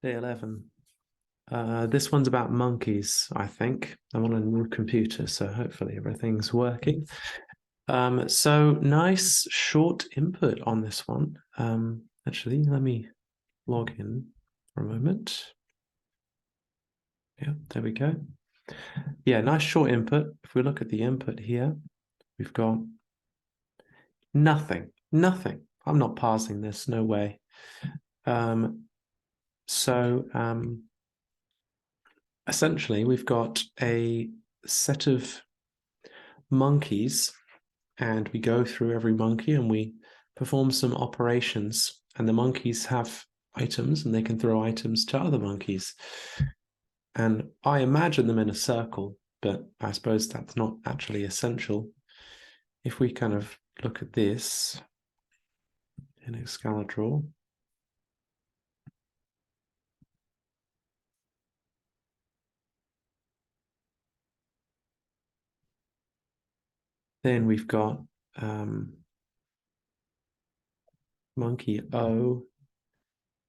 Day 11. This one's about monkeys, I think. I'm on a new computer, so hopefully everything's working. So nice short input on this one. Actually, let me log in for a moment. Yeah, there we go. Yeah, nice short input. If we look at the input here, we've got nothing. I'm not parsing this, no way. Essentially, we've got a set of monkeys, and we go through every monkey and we perform some operations, and the monkeys have items and they can throw items to other monkeys. And I imagine them in a circle, but I suppose that's not actually essential. If we kind of look at this in Excalibur, then we've got monkey O,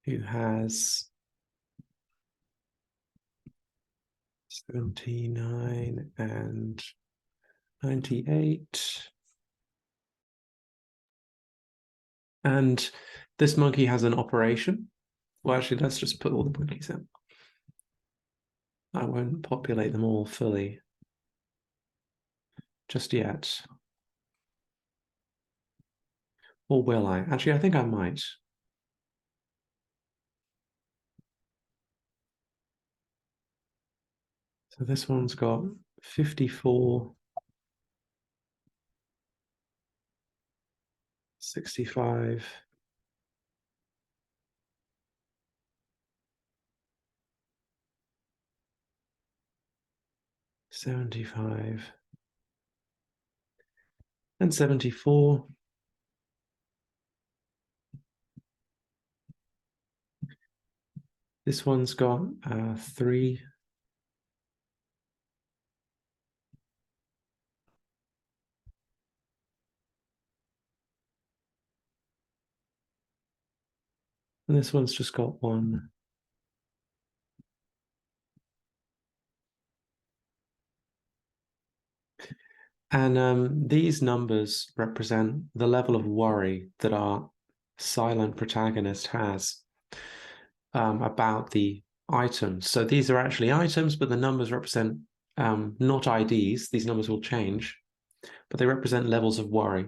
who has 79 and 98. And this monkey has an operation. Well, actually, let's just put all the monkeys in. I won't populate them all fully just yet. Or will I? Actually, I think I might. So this one's got 54, 65, 75, and 74. This one's got 3, and this one's just got 1. And these numbers represent the level of worry that our silent protagonist has about the items. So these are actually items, but the numbers represent not IDs. These numbers will change, but they represent levels of worry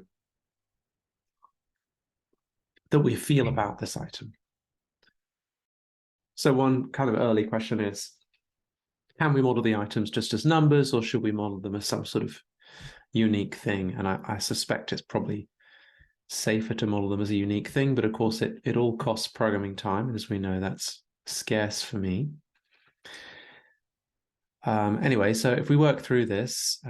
that we feel about this item. So one kind of early question is, can we model the items just as numbers, or should we model them as some sort of unique thing? And I suspect it's probably safer to model them as a unique thing, but of course it all costs programming time, and as we know, that's scarce for me. Anyway, so if we work through this,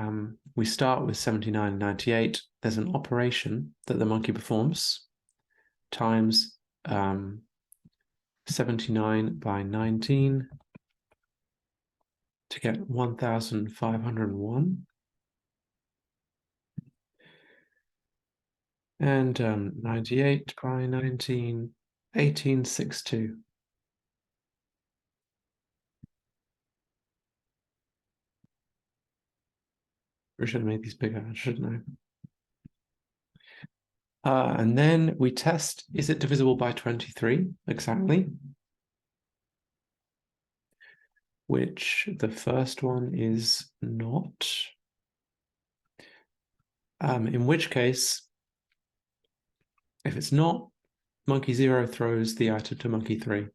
we start with 79 and 98. There's an operation that the monkey performs times 79 by 19 to get 1,501. And 98 by 19, 1862. I should have made these bigger, shouldn't I? And then we test, is it divisible by 23 exactly? Which the first one is not. In which case, if it's not, monkey 0 throws the item to monkey 3.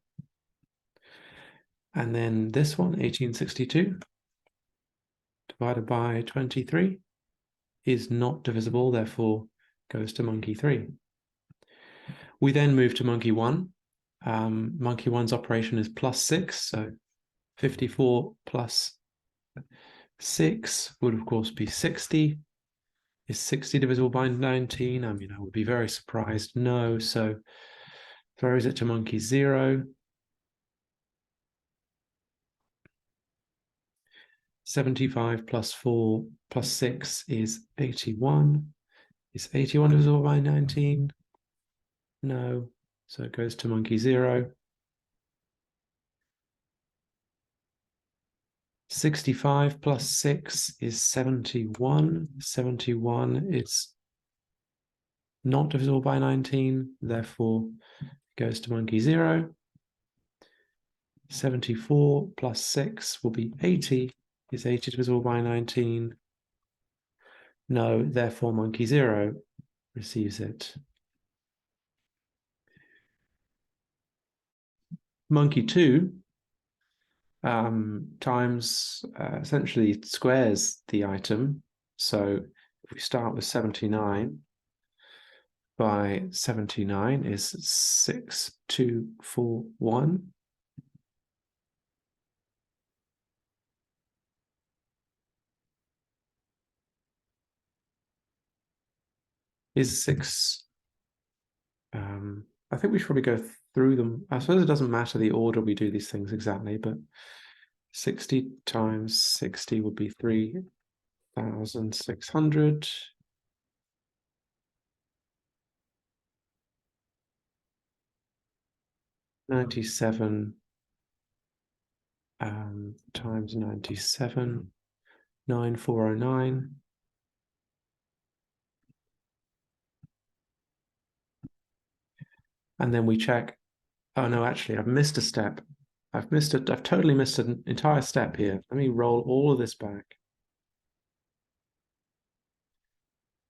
And then this one, 1862, divided by 23, is not divisible, therefore goes to monkey 3. We then move to monkey 1. Monkey 1's operation is +6, so 54 plus 6 would of course be 60. Is 60 divisible by 19? I mean, I would be very surprised. No, so throws it to monkey 0. 75 plus 4 plus 6 is 81. Is 81 divisible by 19? No, so it goes to monkey 0. 65 plus 6 is 71. 71 is not divisible by 19, therefore goes to monkey 0. 74 plus 6 will be 80. Is 80 divisible by 19? No, therefore monkey 0 receives it. Monkey 2 times essentially squares the item. So if we start with 79 by 79 is 6241. Is 6. I think we should probably go through them. I suppose it doesn't matter the order we do these things exactly, but 60 times 60 would be 3,600. 97 times 97, 9409. And then we check. Oh no, actually, I've missed a step. I've totally missed an entire step here. Let me roll all of this back.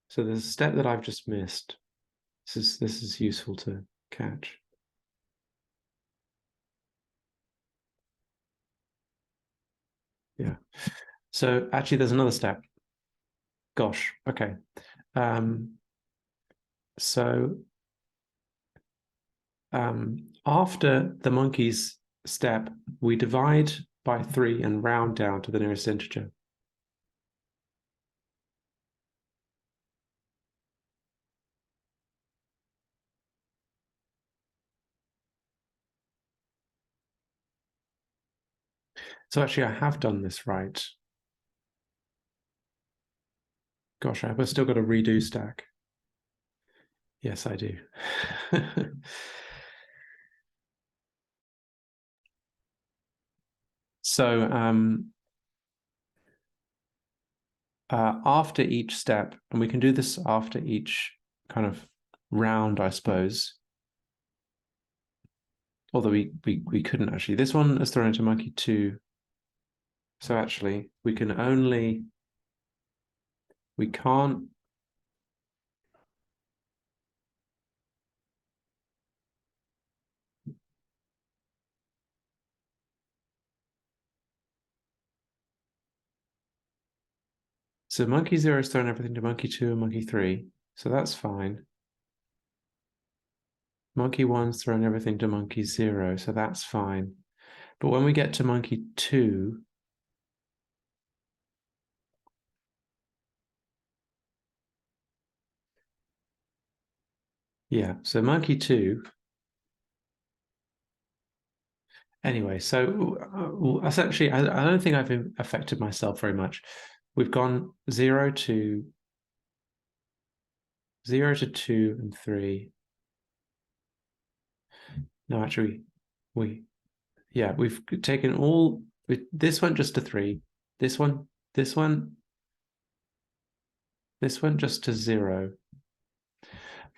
So there's a step that I've just missed. This is useful to catch. Yeah. So actually, there's another step. Gosh. Okay. After the monkey's step, we divide by 3 and round down to the nearest integer. So actually, I have done this right. Gosh, I've still got a redo stack. Yes, I do. So after each step, and we can do this after each kind of round, I suppose. Although we couldn't actually. This one is thrown into monkey 2. So actually, we can't. So monkey 0 is throwing everything to monkey 2 and monkey 3. So that's fine. Monkey 1's throwing everything to monkey 0. So that's fine. But when we get to monkey 2, yeah, so monkey 2. Anyway, so essentially, I don't think I've affected myself very much. We've gone 0 to 2 and 3. No, actually, we've taken all. This went just to 3. This one just to 0.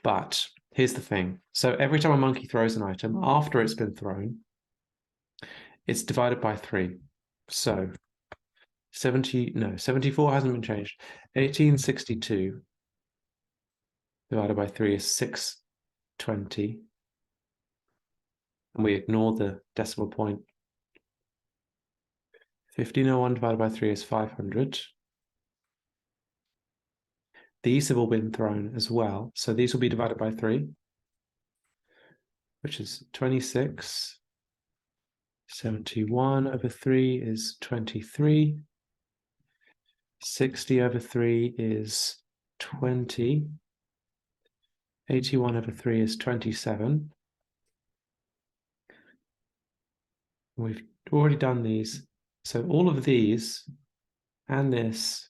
But here's the thing. So every time a monkey throws an item, after it's been thrown, it's divided by 3. So 74 hasn't been changed. 1862 divided by 3 is 620. And we ignore the decimal point. 1501 divided by 3 is 500. These have all been thrown as well. So these will be divided by 3, which is 26. 71 over 3 is 23. 60 over 3 is 20. 81 over 3 is 27. We've already done these. So all of these and this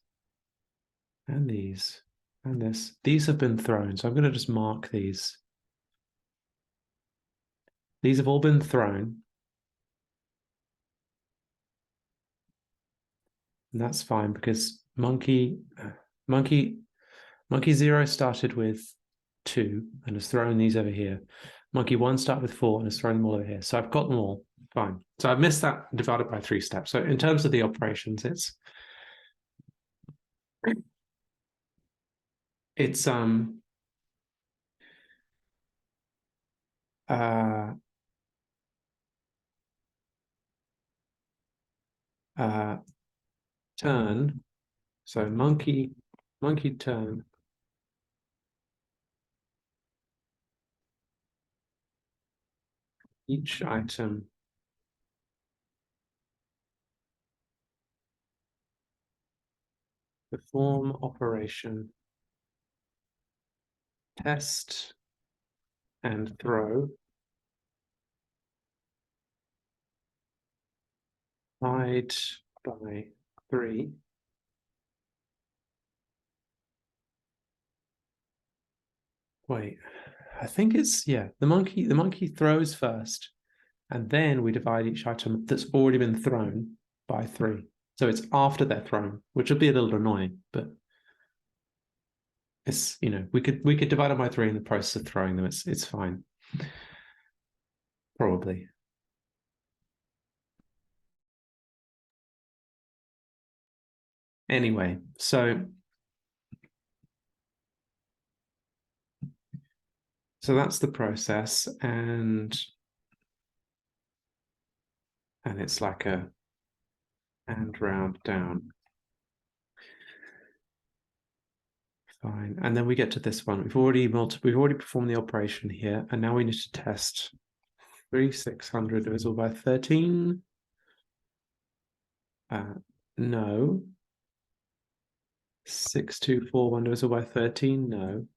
and these and these have been thrown. So I'm going to just mark these. These have all been thrown. And that's fine because monkey 0 started with 2 and has thrown these over here. Monkey 1 started with 4 and has thrown them all over here. So I've got them all. Fine. So I've missed that divided by 3 steps. So in terms of the operations, it's turn. So monkey turn. Each item perform operation, test and throw, divide by 3. Wait, I think it's, yeah, the monkey throws first, and then we divide each item that's already been thrown by 3. So it's after they're thrown, which will be a little annoying, but it's, you know, we could divide them by 3 in the process of throwing them. It's fine. Probably. Anyway, so that's the process, and it's like a and round down. Fine. And then we get to this one. We've already performed the operation here, and now we need to test 3600 divisible by 13. No. 6241 divisible by 13. No.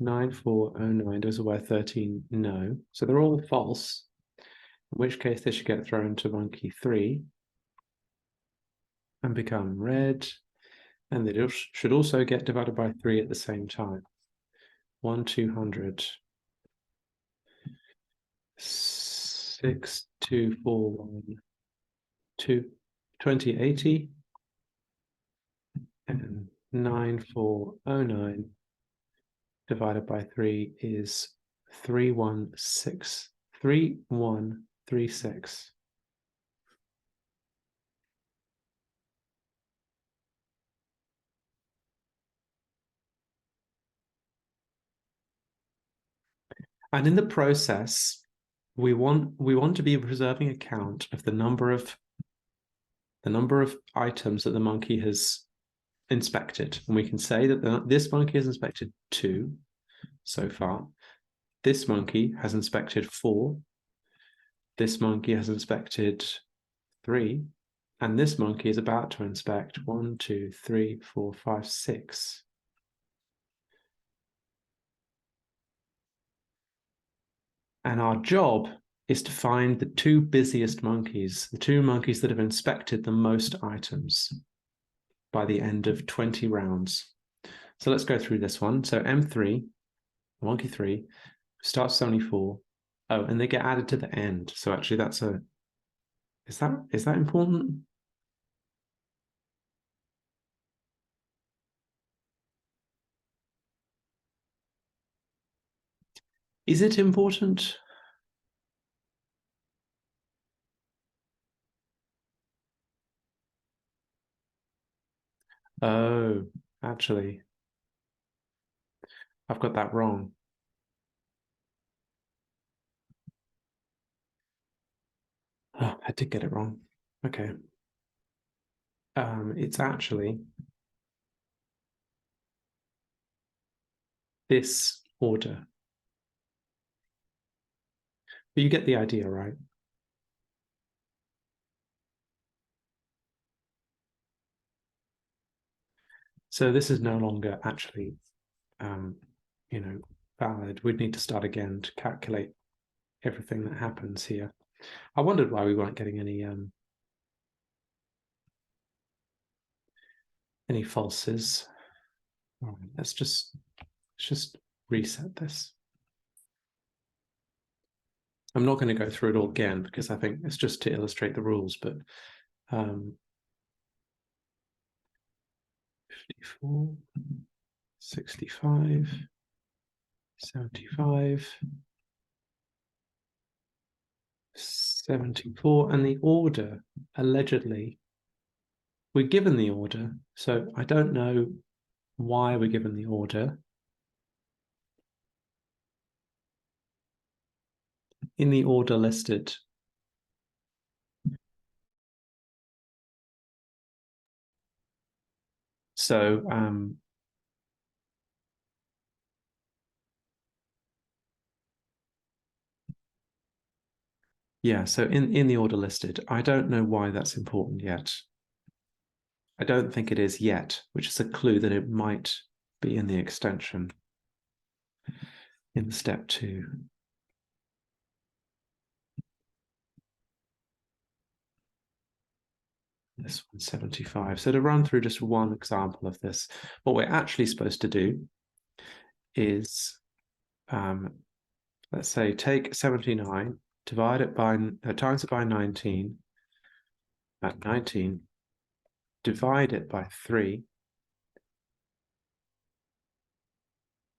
9409 divisible by 13. No. So they're all false. In which case they should get thrown to monkey 3 and become red. And they should also get divided by 3 at the same time. 1200. 6241. 2080 and 9409 divided by 3 is 3136. And in the process, we want to be preserving a count of the number of items that the monkey has inspected. And we can say that this monkey has inspected 2 so far. This monkey has inspected 4. This monkey has inspected 3. And this monkey is about to inspect 1, 2, 3, 4, 5, 6. And our job is to find the 2 busiest monkeys, the 2 monkeys that have inspected the most items by the end of 20 rounds. So let's go through this one. So M3, monkey 3, starts 74. Oh, and they get added to the end. So actually that's is that important? Is it important? Oh, actually, I've got that wrong. Oh, I did get it wrong. Okay. It's actually this order. But you get the idea, right? So this is no longer actually, valid. We'd need to start again to calculate everything that happens here. I wondered why we weren't getting any falses. All right, let's just reset this. I'm not going to go through it all again because I think it's just to illustrate the rules, but 54, 65, 75, 74, and the order, allegedly, we're given the order, so I don't know why we're given the order. In the order listed, so yeah, so in the order listed, I don't know why that's important yet. I don't think it is yet, which is a clue that it might be in the extension in step 2. This one's 75. So to run through just one example of this, what we're actually supposed to do is, let's say, take 79, divide it by, times it by 19, at 19, divide it by 3,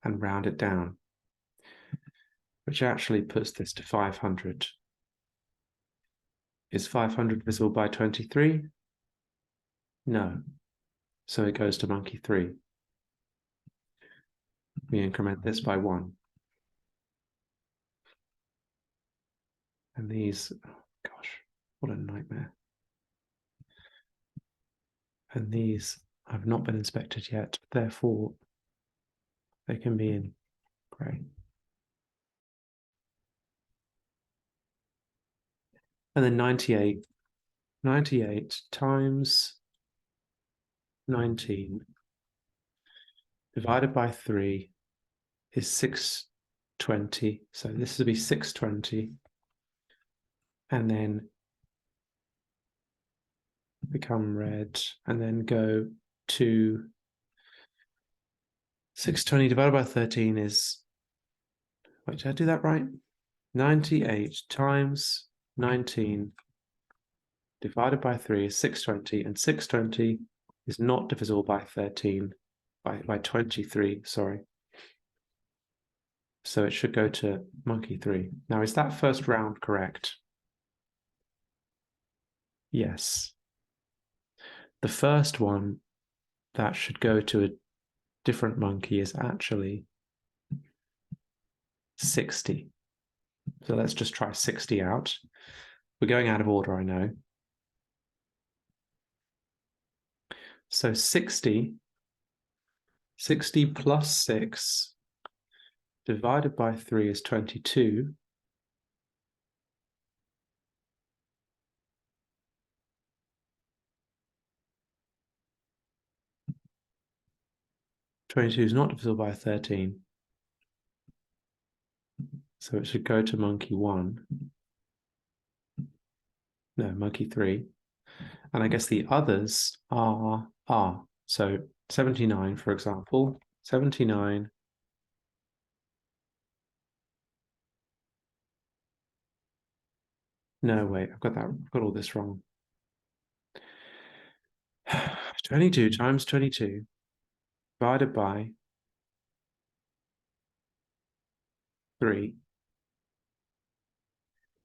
and round it down, which actually puts this to 500. Is 500 divisible by 23? No. So it goes to monkey 3. We increment this by 1. And these, oh gosh, what a nightmare. And these have not been inspected yet, therefore they can be in grey. And then 98 times 19 divided by 3 is 620. So this would be 620. And then become red, and then go to 620 divided by 13 is, wait, did I do that right? 98 times 19 divided by 3 is 620, and 620 is not divisible by 13, by 23, sorry. So it should go to monkey 3. Now, is that first round correct? Yes. The first one that should go to a different monkey is actually 60. So let's just try 60 out. We're going out of order, I know. So 60 plus 6 divided by 3 is 22. Twenty-two is not divisible by 13. So it should go to monkey 1. No, monkey 3. And I guess the others are. So 79, for example. 79. No, wait, I've got all this wrong. 22 times 22 divided by 3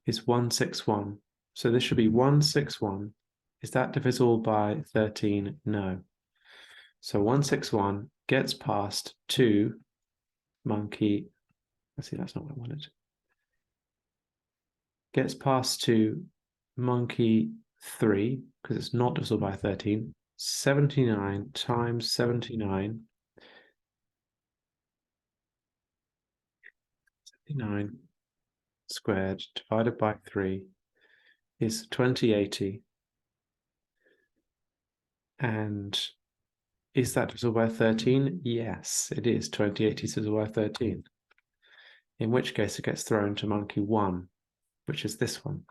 is 161. So this should be 161. Is that divisible by 13? No. So 161 gets past 2 monkey. Let's see, that's not what I wanted. Gets past 2 monkey 3, because it's not divisible by 13. 79 times 79. 79 squared divided by 3 is 2080. And is that divisible by 13? Yes, it is. 2080 is divisible by 13. In which case it gets thrown to monkey 1, which is this one,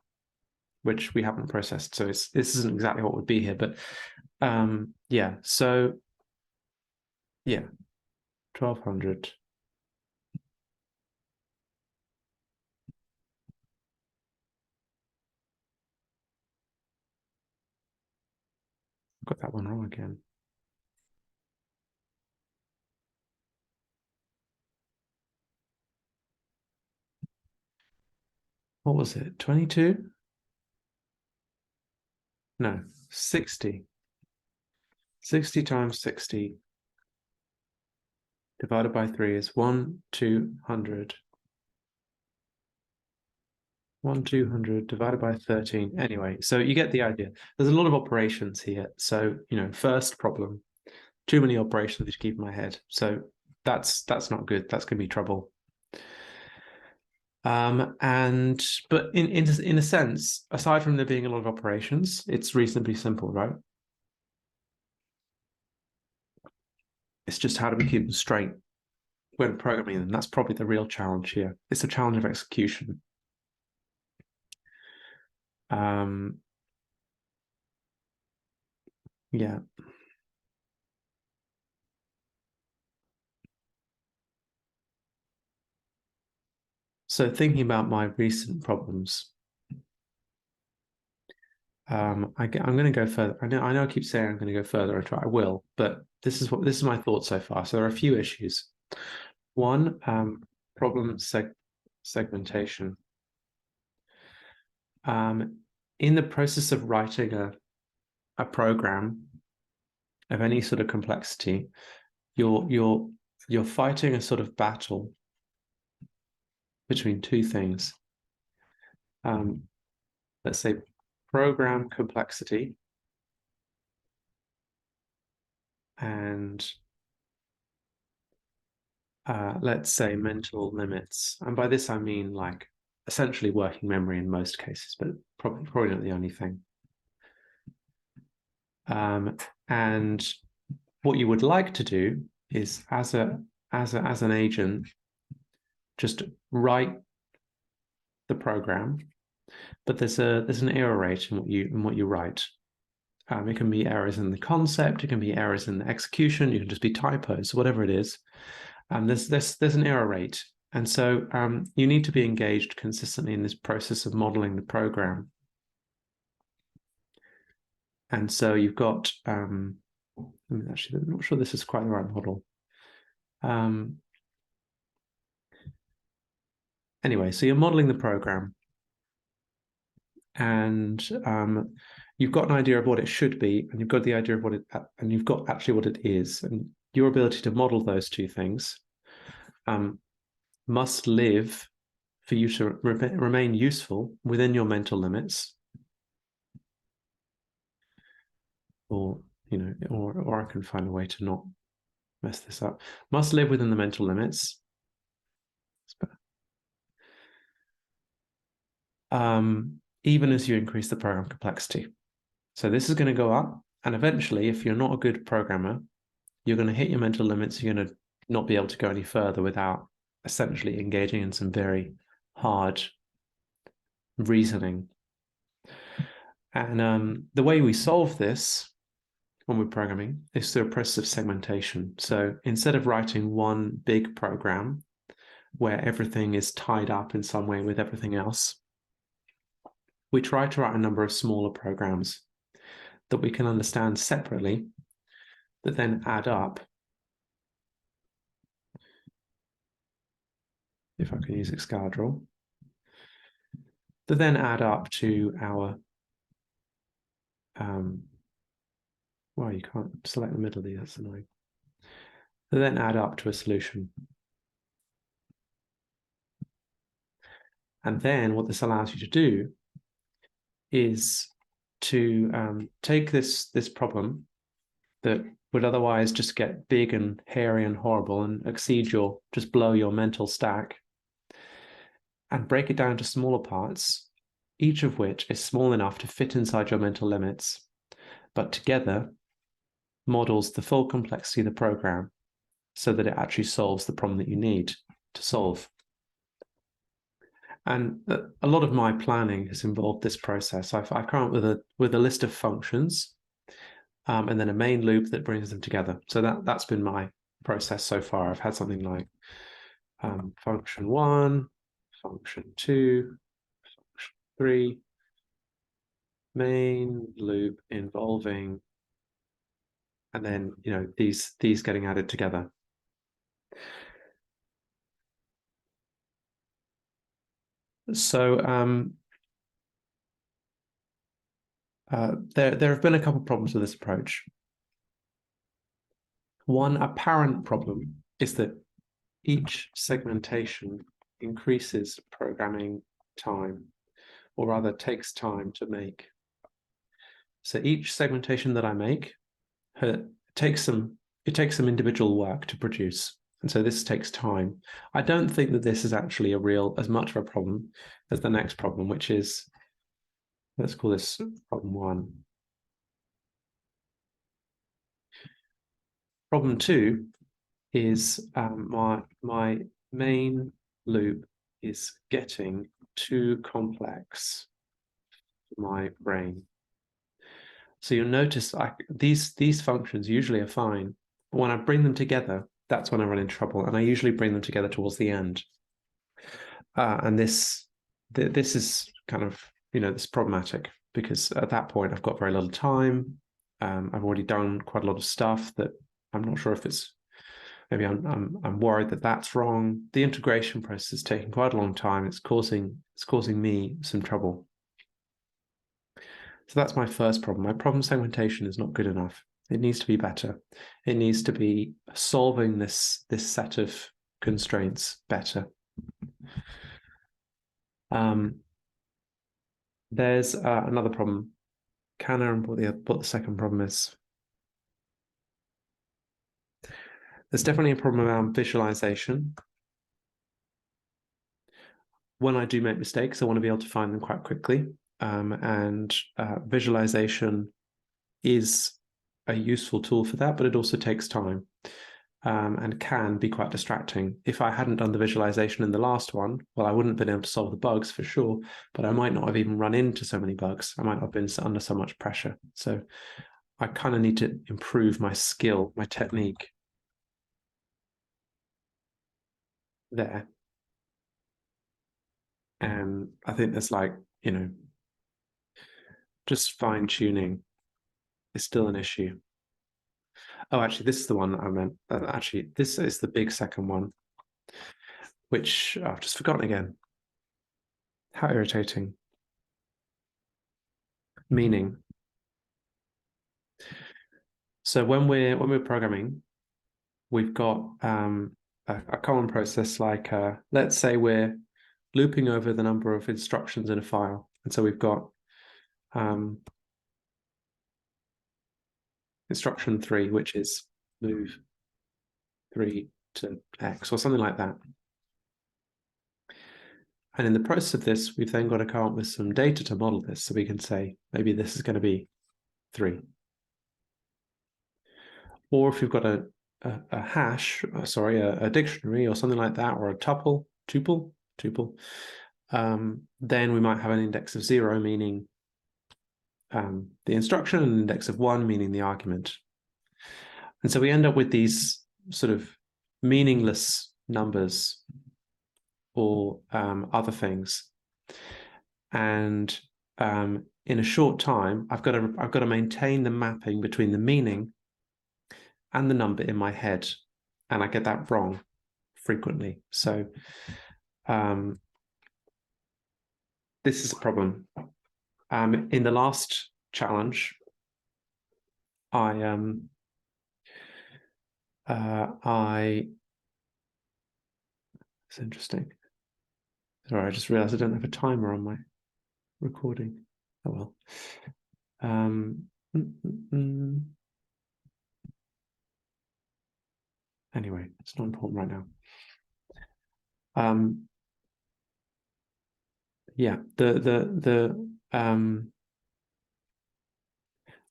which we haven't processed. So this isn't exactly what would be here, but yeah. So yeah, 1200. Got that one wrong again. what was it, 22? No, 60. 60 times 60 divided by 3 is 1/200. 1/200 divided by 13. Anyway, so you get the idea. There's a lot of operations here. So, first problem, too many operations to keep in my head. So that's not good. That's going to be trouble. But in a sense, aside from there being a lot of operations, it's reasonably simple, right? It's just how do we keep them straight when programming them? That's probably the real challenge here. It's a challenge of execution. Yeah. So thinking about my recent problems, I'm going to go further. I know I keep saying I'm going to go further. I will, but this is my thoughts so far. So there are a few issues. One, problem segmentation. In the process of writing a program of any sort of complexity, you're fighting a sort of battle between two things. Let's say program complexity and let's say mental limits. And by this I mean like essentially working memory in most cases, but probably not the only thing. And what you would like to do is as an agent, just write the program, but there's an error rate in what you write. It can be errors in the concept, it can be errors in the execution, you can just be typos, whatever it is. There's an error rate, and so you need to be engaged consistently in this process of modeling the program. And so you've got actually, I'm not sure this is quite the right model. Anyway, so you're modeling the program, and you've got an idea of what it should be, and you've got the idea of and you've got actually what it is, and your ability to model those two things must live for you to remain useful within your mental limits, or I can find a way to not mess this up. Must live within the mental limits. Even as you increase the program complexity. So this is going to go up, and eventually, if you're not a good programmer, you're going to hit your mental limits. You're going to not be able to go any further without essentially engaging in some very hard reasoning. And the way we solve this when we're programming is through a process of segmentation. So instead of writing one big program where everything is tied up in some way with everything else, we try to write a number of smaller programs that we can understand separately that then add up. If I can use Excalibur, that then add up to our well, you can't select the middle of these, that's annoying. That then add up to a solution. And then what this allows you to do is to take this problem that would otherwise just get big and hairy and horrible and just blow your mental stack, and break it down to smaller parts, each of which is small enough to fit inside your mental limits, but together models the full complexity of the program so that it actually solves the problem that you need to solve. And a lot of my planning has involved this process. I've come up with a list of functions, and then a main loop that brings them together. So that's been my process so far. I've had something like function 1, function 2, function 3, main loop involving, and then these getting added together. . So there have been a couple of problems with this approach. One apparent problem is that each segmentation increases programming time, or rather takes time to make. So each segmentation that I make takes some individual work to produce. And so this takes time. I don't think that this is actually as much of a problem as the next problem, which is, let's call this problem 1. Problem 2 is my main loop is getting too complex for my brain. So you'll notice these functions usually are fine, but when I bring them together, that's when I run into trouble, and I usually bring them together towards the end. And this is kind of, this is problematic, because at that point I've got very little time. I've already done quite a lot of stuff that I'm not sure if it's, maybe I'm worried that that's wrong. The integration process is taking quite a long time. It's causing me some trouble. So that's my first problem. My problem segmentation is not good enough. It needs to be better. It needs to be solving this set of constraints better. There's another problem. Can I remember what the second problem is? There's definitely a problem around visualization. When I do make mistakes, I want to be able to find them quite quickly. And visualization is a useful tool for that, but it also takes time and can be quite distracting. If I hadn't done the visualization in the last one, well, I wouldn't have been able to solve the bugs for sure, but I might not have even run into so many bugs. I might not have been under so much pressure. So I kind of need to improve my skill, my technique there. And I think there's just fine tuning is still an issue. Oh, actually, this is the one that I meant. Actually, this is the big second one, which I've just forgotten again. How irritating. Meaning. So when we're programming, we've got a common process like let's say we're looping over the number of instructions in a file, and so we've got instruction 3, which is move 3 to X or something like that. And in the process of this, we've then got to come up with some data to model this, so we can say maybe this is going to be 3. Or if you've got a hash, a dictionary or something like that, or a tuple, then we might have an index of 0, meaning the instruction, and an index of 1, meaning the argument. And so we end up with these sort of meaningless numbers or other things. And in a short time, I've got to maintain the mapping between the meaning and the number in my head, and I get that wrong frequently. So this is a problem. In the last challenge, it's interesting. Sorry, I just realized I don't have a timer on my recording. Oh well. Anyway, it's not important right now. Yeah,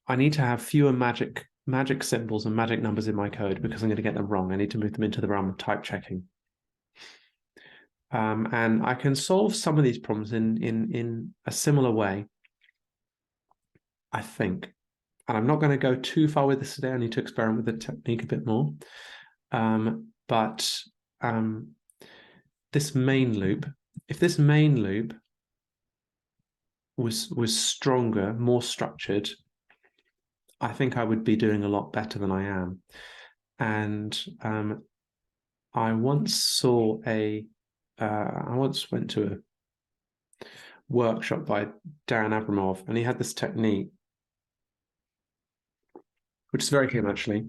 I need to have fewer magic symbols and magic numbers in my code, because I'm going to get them wrong. I need to move them into the realm of type checking. And I can solve some of these problems in a similar way, I think. And I'm not going to go too far with this today. I need to experiment with the technique a bit more. But this main loop, if this main loop was stronger, more structured, I think I would be doing a lot better than I am. And I once saw I once went to workshop by Dan Abramov, and he had this technique, which is very him actually,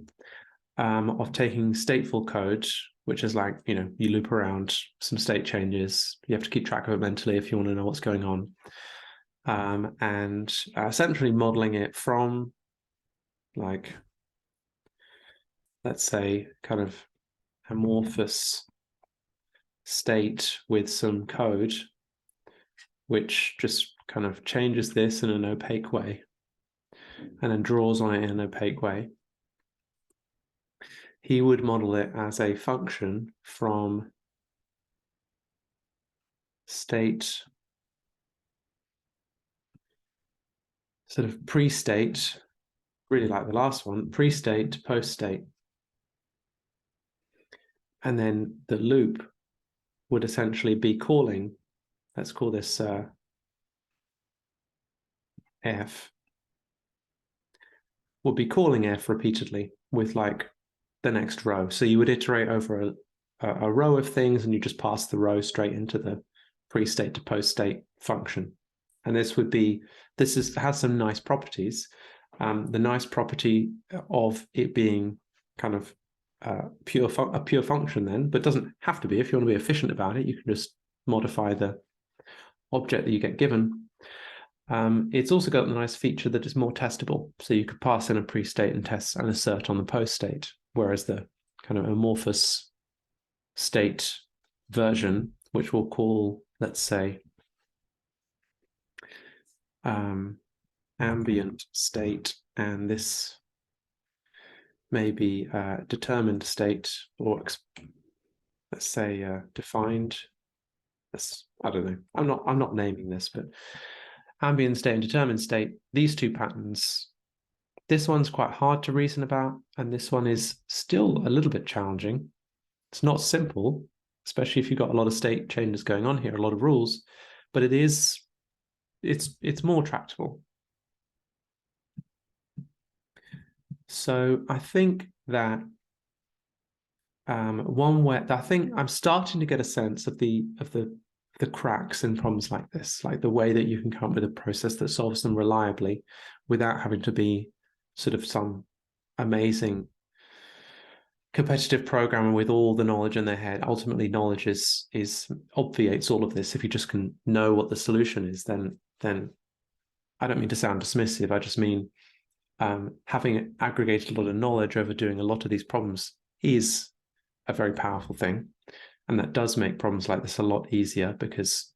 of taking stateful code, which is like, you loop around some state changes. You have to keep track of it mentally if you want to know what's going on. And essentially modeling it from, like, let's say, kind of amorphous state with some code, which just kind of changes this in an opaque way and then draws on it in an opaque way. He would model it as a function from state, sort of pre-state, really like the last one, pre-state to post-state. And then the loop would essentially be calling, let's call this F, would be calling F repeatedly with like the next row. So you would iterate over a row of things, and you just pass the row straight into the pre-state to post-state function. And this has some nice properties. The nice property of it being kind of a pure function then, but doesn't have to be. If you want to be efficient about it, you can just modify the object that you get given. It's also got a nice feature that is more testable. So you could pass in a pre-state and test and assert on the post-state, whereas the kind of amorphous state version, which we'll call, let's say, ambient state, and this may be determined state, or let's say defined. I don't know. I'm not naming this, but ambient state and determined state, these two patterns, this one's quite hard to reason about, and this one is still a little bit challenging. It's not simple, especially if you've got a lot of state changes going on here, a lot of rules, but it's more tractable. So I think that one way, I think I'm starting to get a sense of the cracks in problems like this, like the way that you can come up with a process that solves them reliably without having to be sort of some amazing competitive programmer with all the knowledge in their head. Ultimately, knowledge obviates all of this. If you just can know what the solution is, then I don't mean to sound dismissive. I just mean having aggregated a lot of knowledge over doing a lot of these problems is a very powerful thing. And that does make problems like this a lot easier because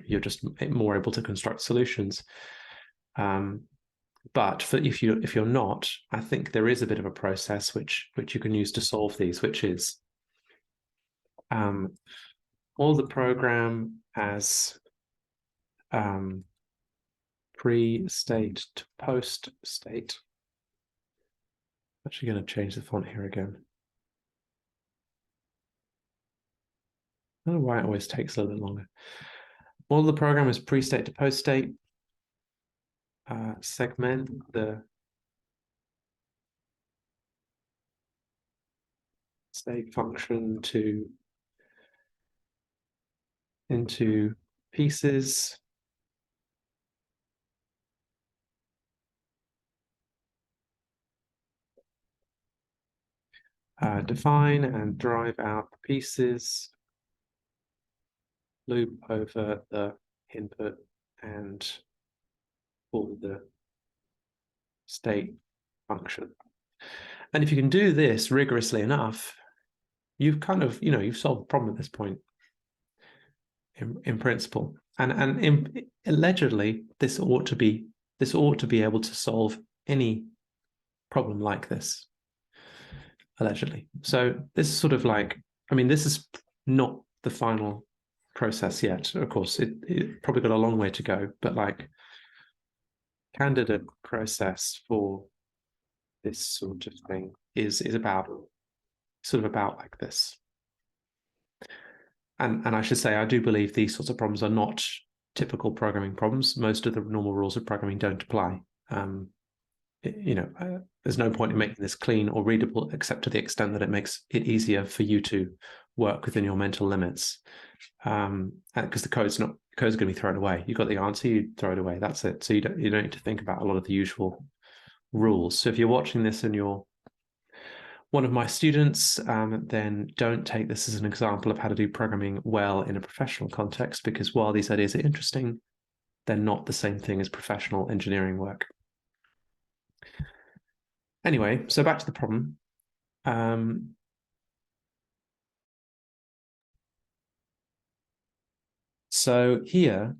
you're just more able to construct solutions. But if you're not, I think there is a bit of a process which you can use to solve these, which is all the program as pre-state to post-state. I'm actually going to change the font here again. I don't know why it always takes a little bit longer. All the program is pre-state to post-state. Segment the state function into pieces. Define and drive out the pieces. Loop over the input and call the state function. And if you can do this rigorously enough, you've kind of, you've solved the problem at this point in principle. And allegedly, this ought to be able to solve any problem like this, allegedly. So this is sort of like, this is not the final process yet. Of course, it probably got a long way to go, but like candidate process for this sort of thing is about like this. And I should say, I do believe these sorts of problems are not typical programming problems. Most of the normal rules of programming don't apply. There's no point in making this clean or readable, except to the extent that it makes it easier for you to work within your mental limits, because the code's going to be thrown away. You got the answer, you throw it away. That's it. So you don't need to think about a lot of the usual rules. So if you're watching this and you're one of my students, then don't take this as an example of how to do programming well in a professional context, because while these ideas are interesting, they're not the same thing as professional engineering work. Anyway, so back to the problem. So here,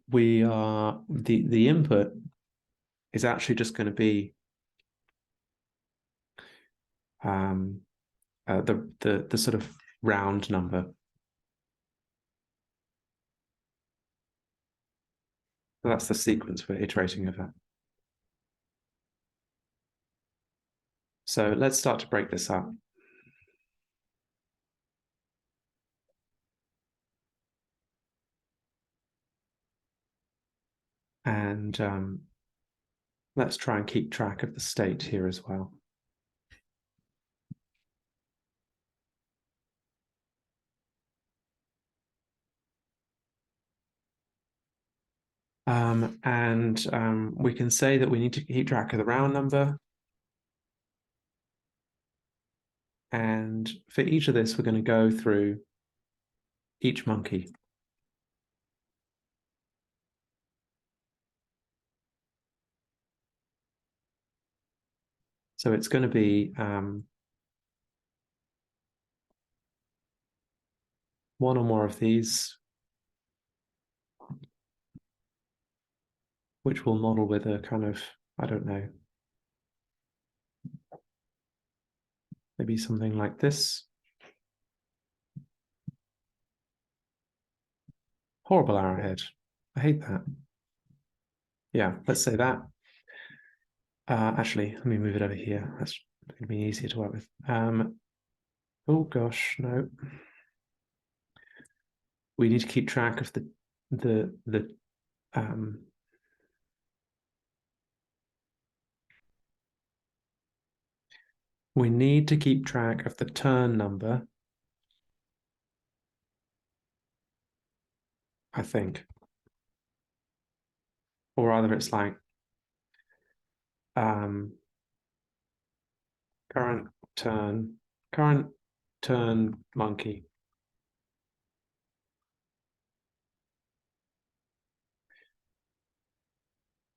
we are the input is actually just going to be the sort of round number. So that's the sequence we're iterating over. So let's start to break this up. And let's try and keep track of the state here as well. We can say that we need to keep track of the round number. And for each of this, we're going to go through each monkey. So it's going to be one or more of these, which we'll model with a kind of, I don't know, maybe something like this. Horrible arrowhead. I hate that. Yeah, let's say that. Actually, let me move it over here. That's going to be easier to work with. Oh gosh, no. We need to keep track of we need to keep track of the turn number, I think. Or rather, it's like current turn monkey.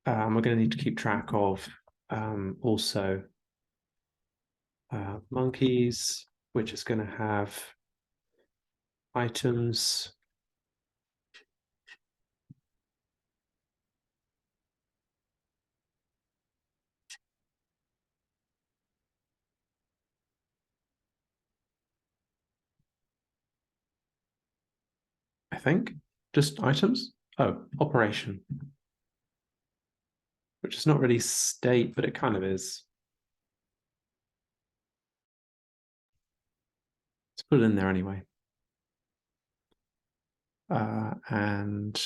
We're going to need to keep track of also monkeys, which is going to have items. I think just items. Oh, operation, which is not really state, but it kind of is. Let's put it in there anyway. And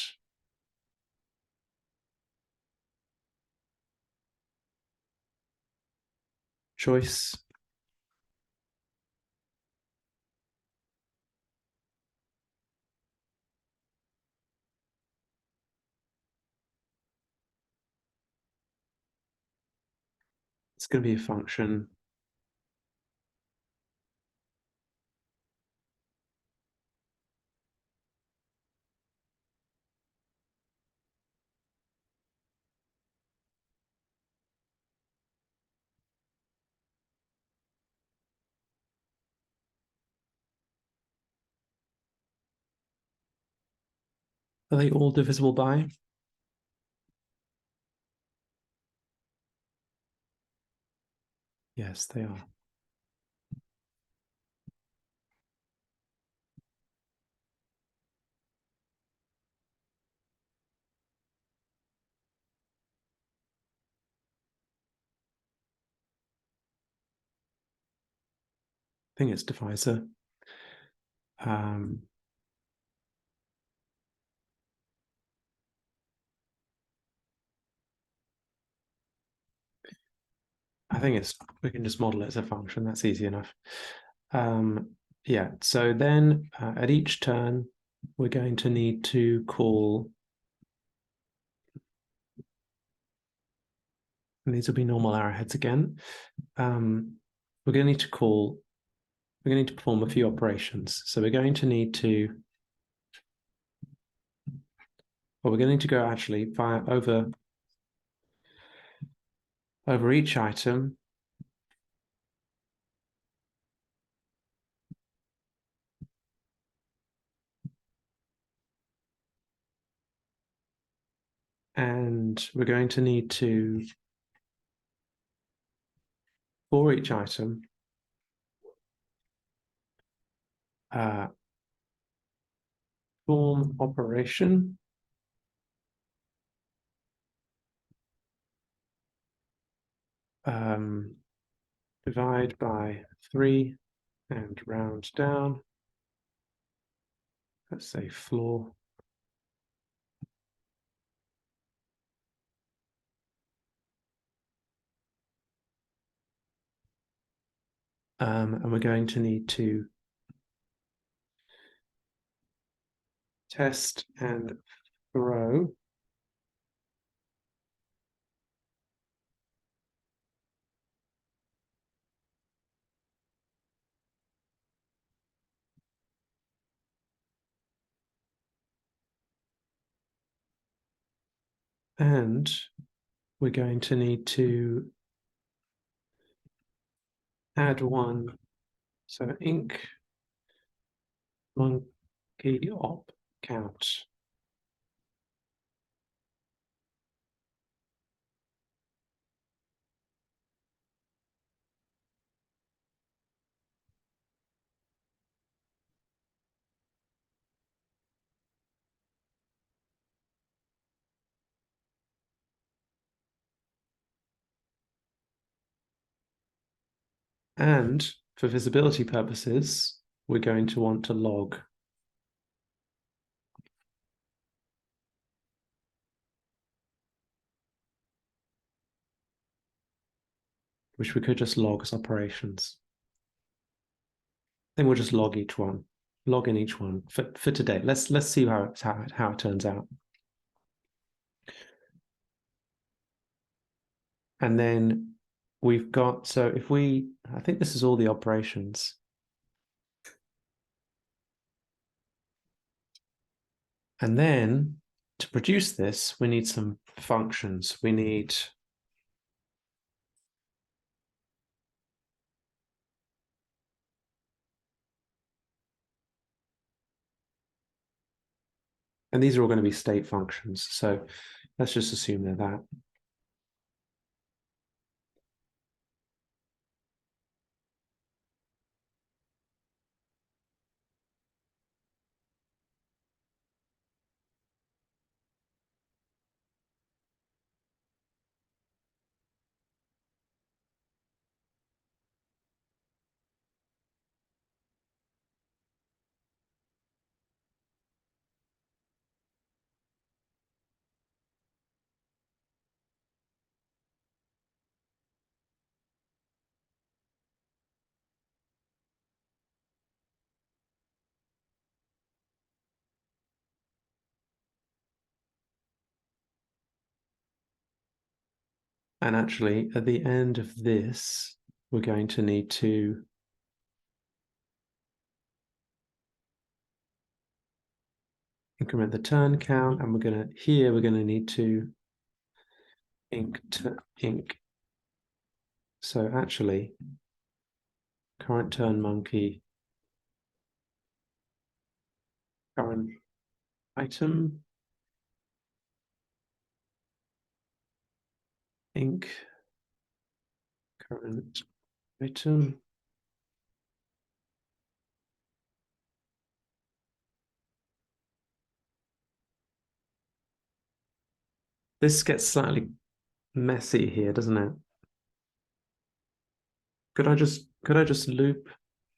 choice. It's going to be a function. Are they all divisible by? Yes, they are. I think it's divisor. I think we can just model it as a function. That's easy enough. Yeah, so then at each turn, we're going to need to call, and these will be normal arrowheads again. We're going to need to call, we're going to need to perform a few operations. So we're going to need to, well, we're going to need to go actually via over each item. And we're going to need to, for each item, form operation divide by 3 and round down. Let's say floor. And we're going to need to test and throw and we're going to need to add one, so inc monkey op count. And for visibility purposes, we're going to want to log. Which we could just log as operations. Then we'll just log each one, log in each one for today. Let's see how it turns out. And then we've got, so if we, I think this is all the operations. And then to produce this, we need some functions. We need and these are all going to be state functions. So let's just assume they're that. And actually, at the end of this, we're going to need to increment the turn count, and we're going to need to inc. So actually, current turn monkey, current item, inc, current item. This gets slightly messy here, doesn't it? Could I just loop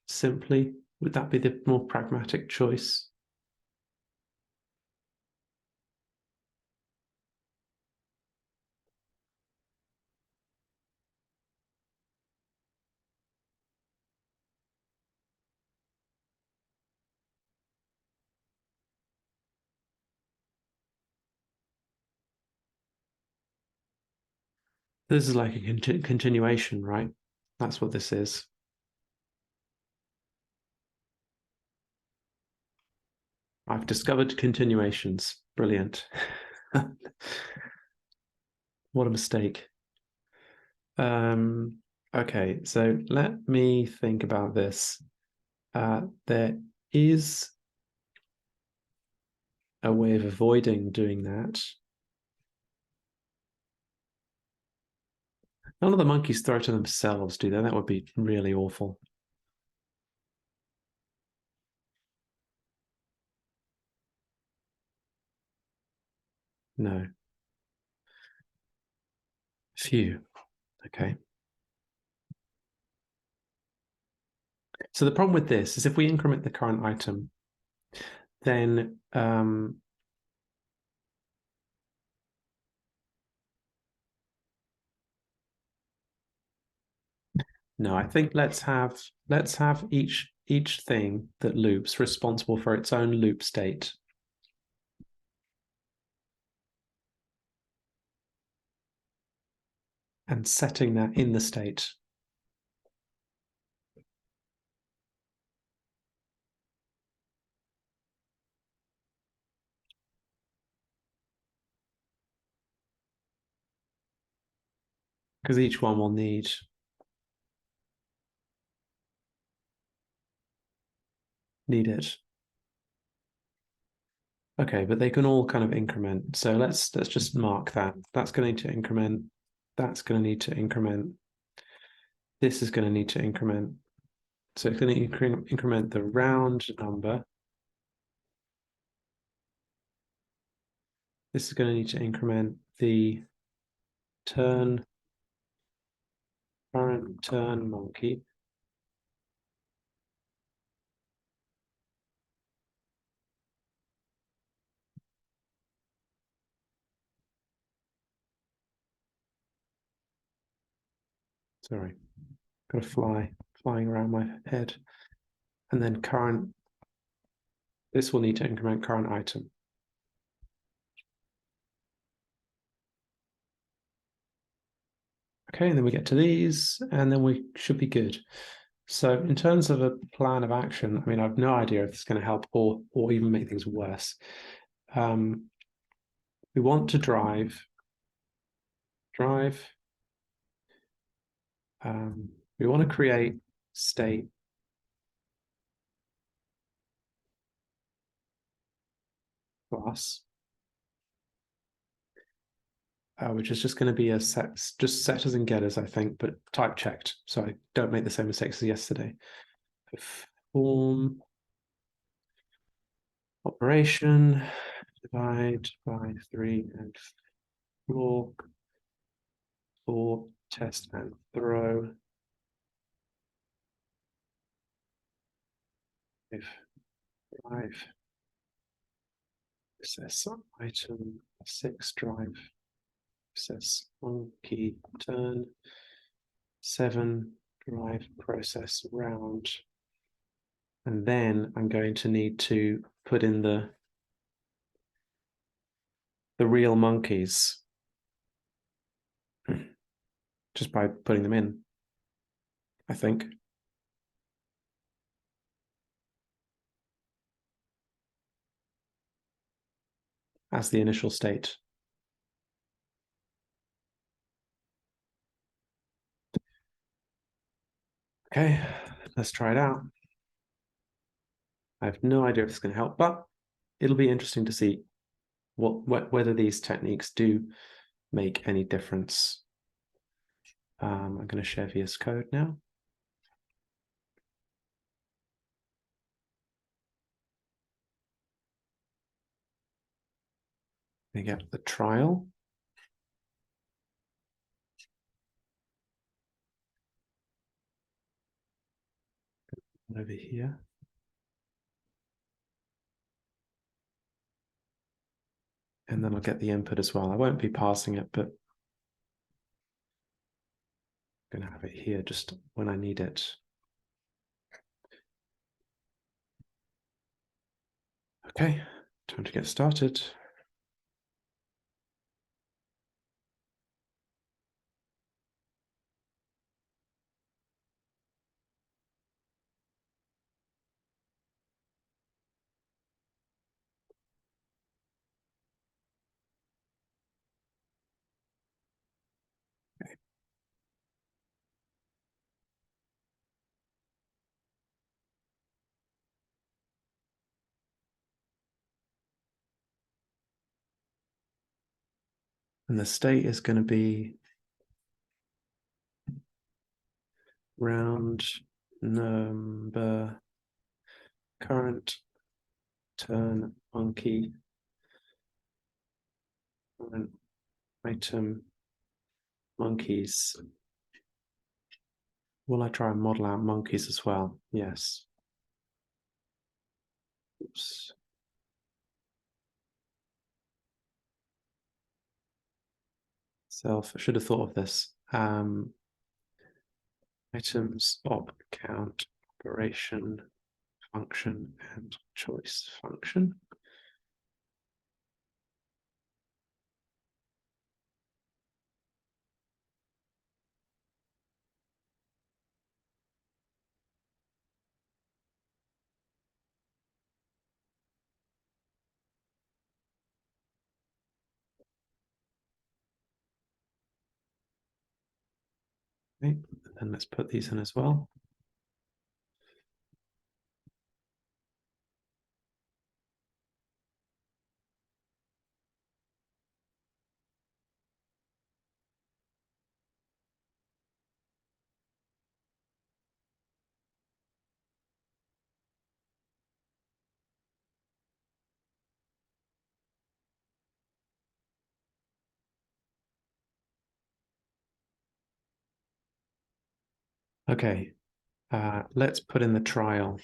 simply? Would that be the more pragmatic choice? This is like a continuation, right? That's what this is. I've discovered continuations. Brilliant. What a mistake. Okay, so let me think about this. There is a way of avoiding doing that. None of the monkeys throw to themselves, do they? That would be really awful. No. Phew. Okay. So the problem with this is if we increment the current item, then no, I think let's have each thing that loops responsible for its own loop state. And setting that in the state. Because each one will need it. Okay, but they can all kind of increment. So let's just mark that. That's going to need to increment. That's going to need to increment. This is going to need to increment. So it's going to increment the round number. This is going to need to increment the current turn monkey. Sorry, got a flying around my head. And then this will need to increment current item. Okay, and then we get to these, and then we should be good. So in terms of a plan of action, I mean, I have no idea if it's going to help or even make things worse. We want to drive. We want to create state class, which is just going to be a just setters and getters, I think, but type checked. So I don't make the same mistakes as yesterday. Form operation, divide by 3 and floor for test and throw. If drive process item 6 drive process monkey turn 7 drive process round, and then I'm going to need to put in the real monkeys just by putting them in, I think. As the initial state. Okay, let's try it out. I have no idea if it's going to help, but it'll be interesting to see whether these techniques do make any difference. I'm going to share VS Code now. We get the trial. Over here. And then I'll get the input as well. I won't be passing it, but I'm going to have it here just when I need it. Okay, time to get started. And the state is going to be round number current turn monkey item monkeys. Will I try and model out monkeys as well? Yes. Oops. Self, I should have thought of this. Items, op count, operation, function, and choice function. Okay, and let's put these in as well. Okay, let's put in the trial.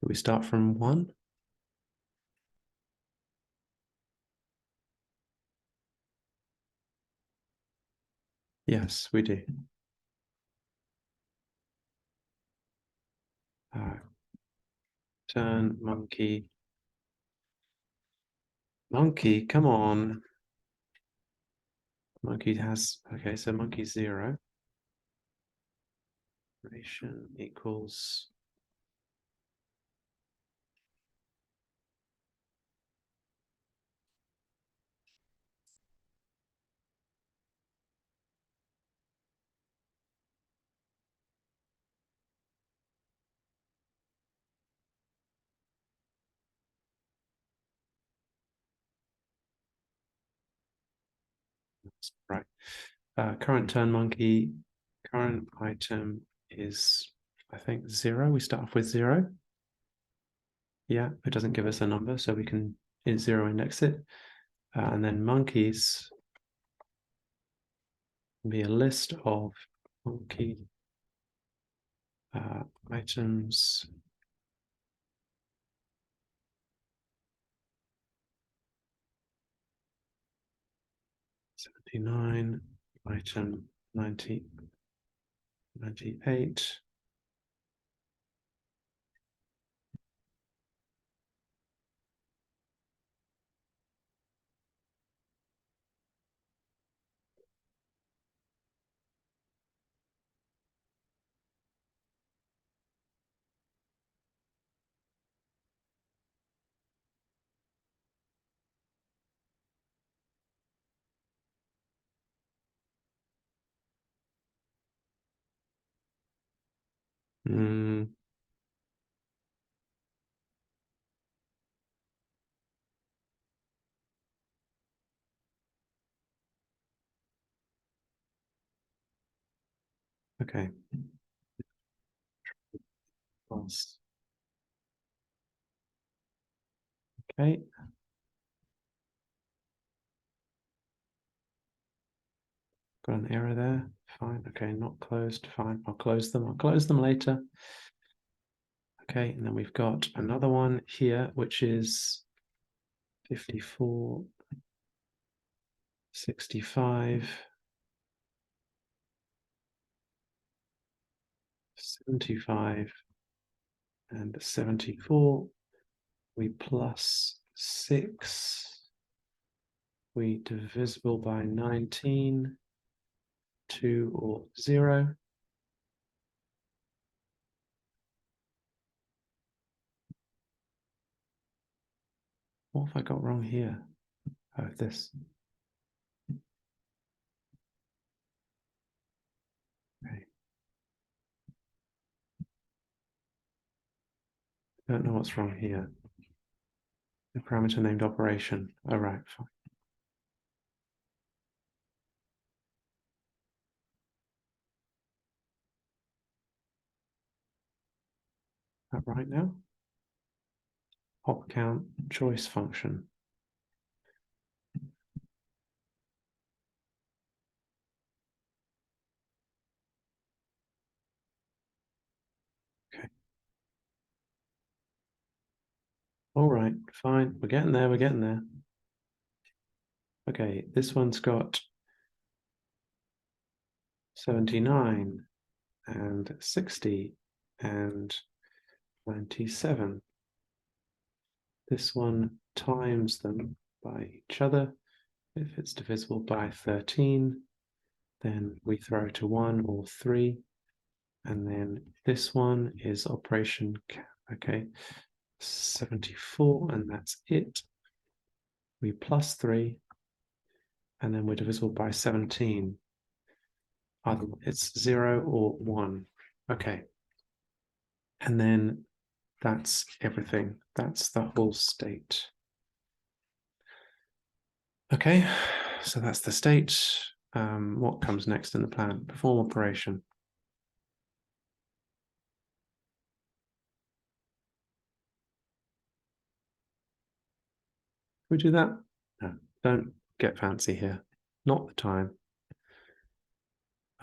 We start from 1. Yes, we do. Turn monkey. Monkey, come on. Monkey has, okay, so monkey 0. Operation equals right. Current turn monkey, current item is, I think, 0. We start off with 0. Yeah, it doesn't give us a number, so we can 0 index it. And then monkeys can be a list of monkey items. '79, item 90, 98. Mm, okay. False. Okay. Got an error there. Fine. Okay, not closed. Fine. I'll close them. I'll close them later. Okay, and then we've got another one here, which is 54, 65, 75, and 74. We plus 6. We divisible by 19, 2 or 0. What have I got wrong here? Oh, this. Don't know what's wrong here. The parameter named operation. All right, fine. That right now? Hop count choice function. Okay. All right, fine. We're getting there. We're getting there. Okay, this one's got 79 and 60 and 97. This one times them by each other. If it's divisible by 13, then we throw to 1 or 3. And then this one is operation, okay, 74, and that's it. We plus 3, and then we're divisible by 17. Either it's 0 or 1. Okay. And then that's everything. That's the whole state. Okay, so that's the state. What comes next in the plan? Perform operation. We do that? No, don't get fancy here. Not the time.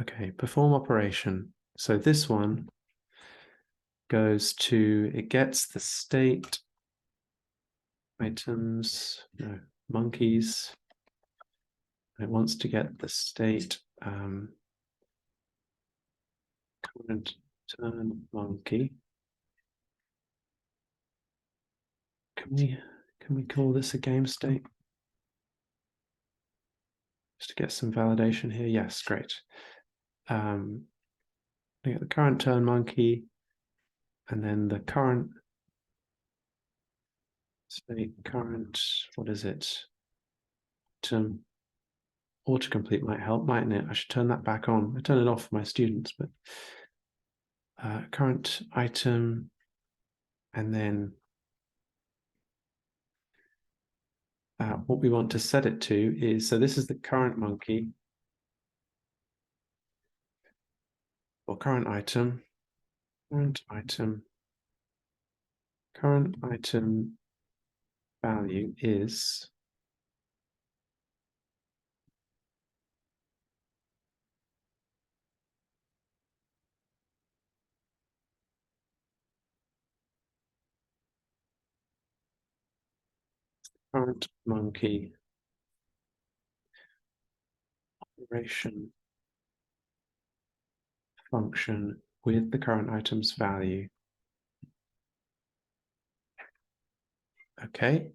Okay, perform operation. So this one goes to, it gets the state items, no, monkeys. It wants to get the state current turn monkey. Can we call this a game state? Just to get some validation here. Yes, great. We get the current turn monkey, and then the current state current, what is it? Autocomplete might help, mightn't it? I should turn that back on. I turn it off for my students, but current item, and then what we want to set it to is, so this is the current monkey, or current item value is current monkey operation function with the current item's value. Okay,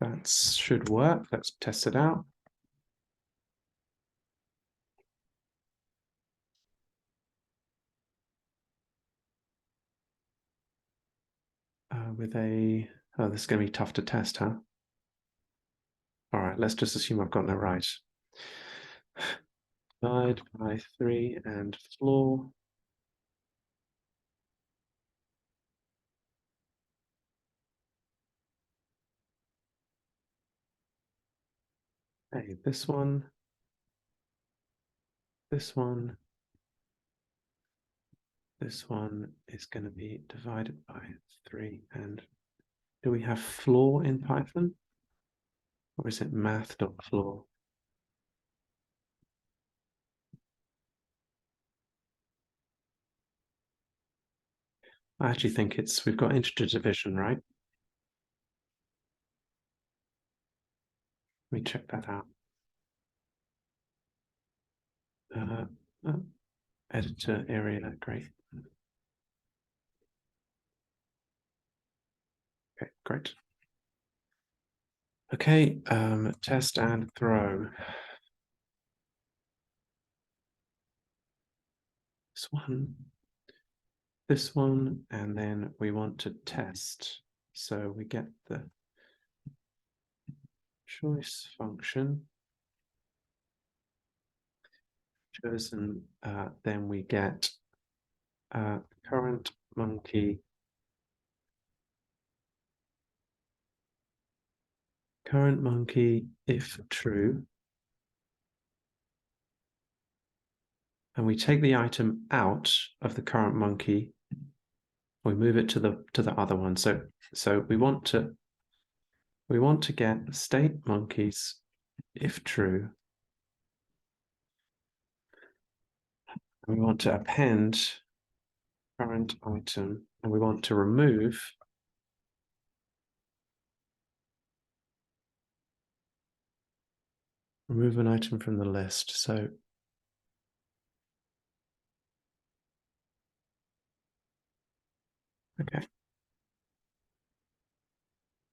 that should work. Let's test it out. With a, oh, this is going to be tough to test, huh? All right, let's just assume I've gotten it right. Divide by 3 and floor. Okay, this one is going to be divided by 3. And do we have floor in Python? Or is it math.floor? I actually think we've got integer division, right? Let me check that out. Editor area, great. Okay, great. Okay, test and throw. This one, and then we want to test. So we get the choice function chosen, then we get current monkey current monkey if true. And we take the item out of the current monkey, we move it to the other one. So we want to get state monkeys if true. And we want to append current item, and we want to remove an item from the list. So okay.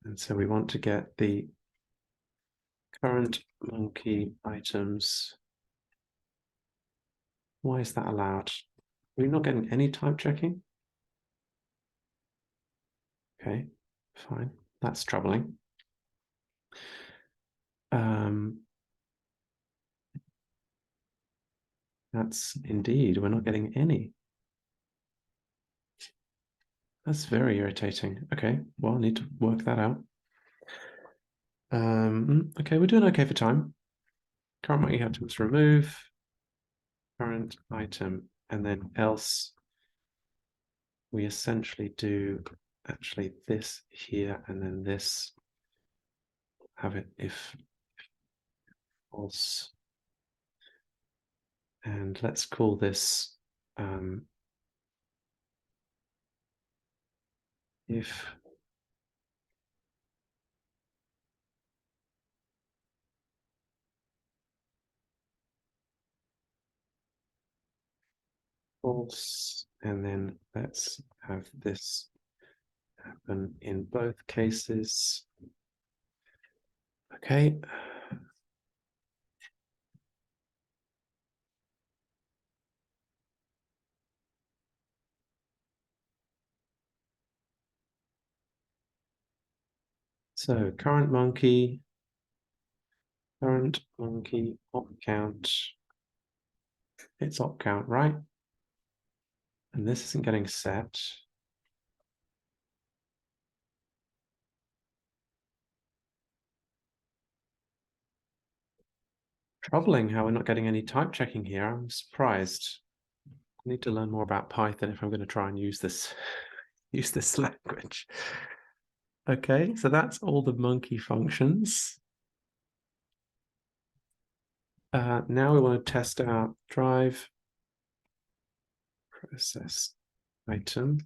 And so we want to get the current monkey items. Why is that allowed? Are we not getting any type checking? Okay, fine. That's troubling. That's indeed, we're not getting any. That's very irritating. Okay, well, I need to work that out. Okay, we're doing okay for time. Current monkey items remove, current item, and then else we essentially do actually this here and then this, have it if false. And let's call this if false, and then let's have this happen in both cases. Okay. So current monkey op count. It's op count, right? And this isn't getting set. Troubling how we're not getting any type checking here. I'm surprised. I need to learn more about Python if I'm going to try and use this language. Okay, so that's all the monkey functions. Now we want to test out drive process item.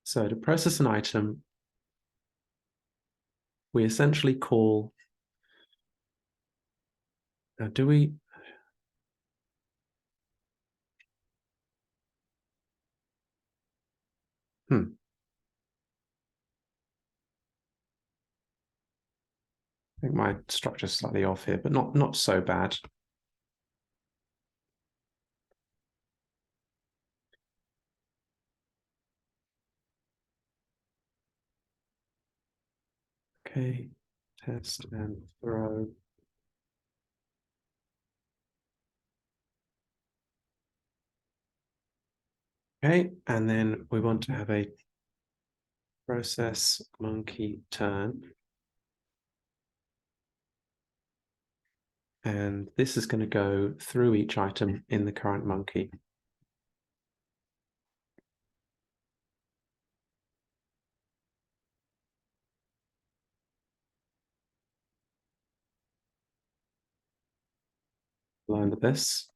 So to process an item, we essentially call, do we? I think my structure's slightly off here, but not so bad. Okay, test and throw. Okay, and then we want to have a process monkey turn. And this is going to go through each item in the current monkey. Line of this.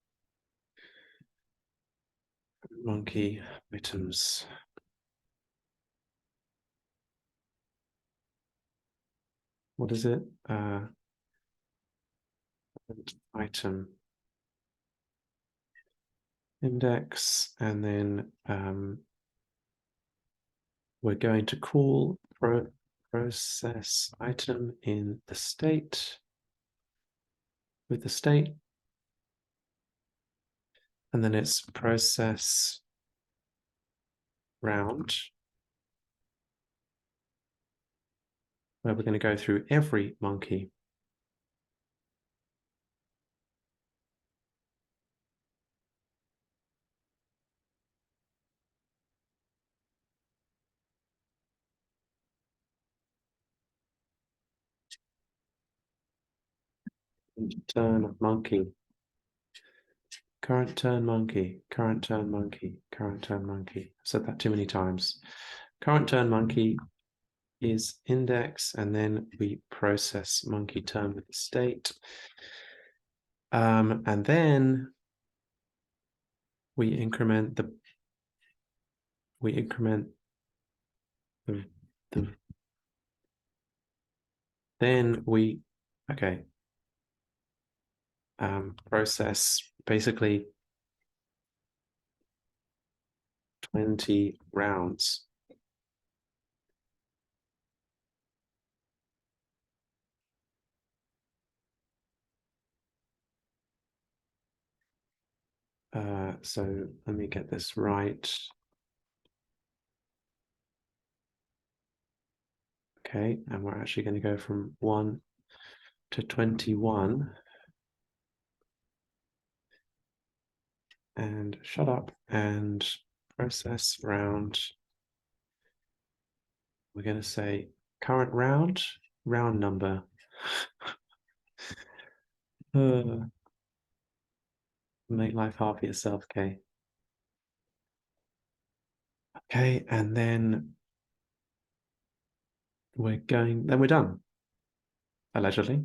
Monkey items. What is it? Item index, and then we're going to call process item in the state with the state, and then it's process round, where we're going to go through every monkey. Turn monkey. Current turn monkey. Current turn monkey. Current turn monkey. I've said that too many times. Current turn monkey is index, and then we process monkey turn with the state. And then we increment the then we process basically 20 rounds. So let me get this right. Okay, and we're actually going to go from 1 to 21. And shut up and process round. We're going to say current round number. Make life hard for yourself, Kay. Okay, and then we're done, allegedly.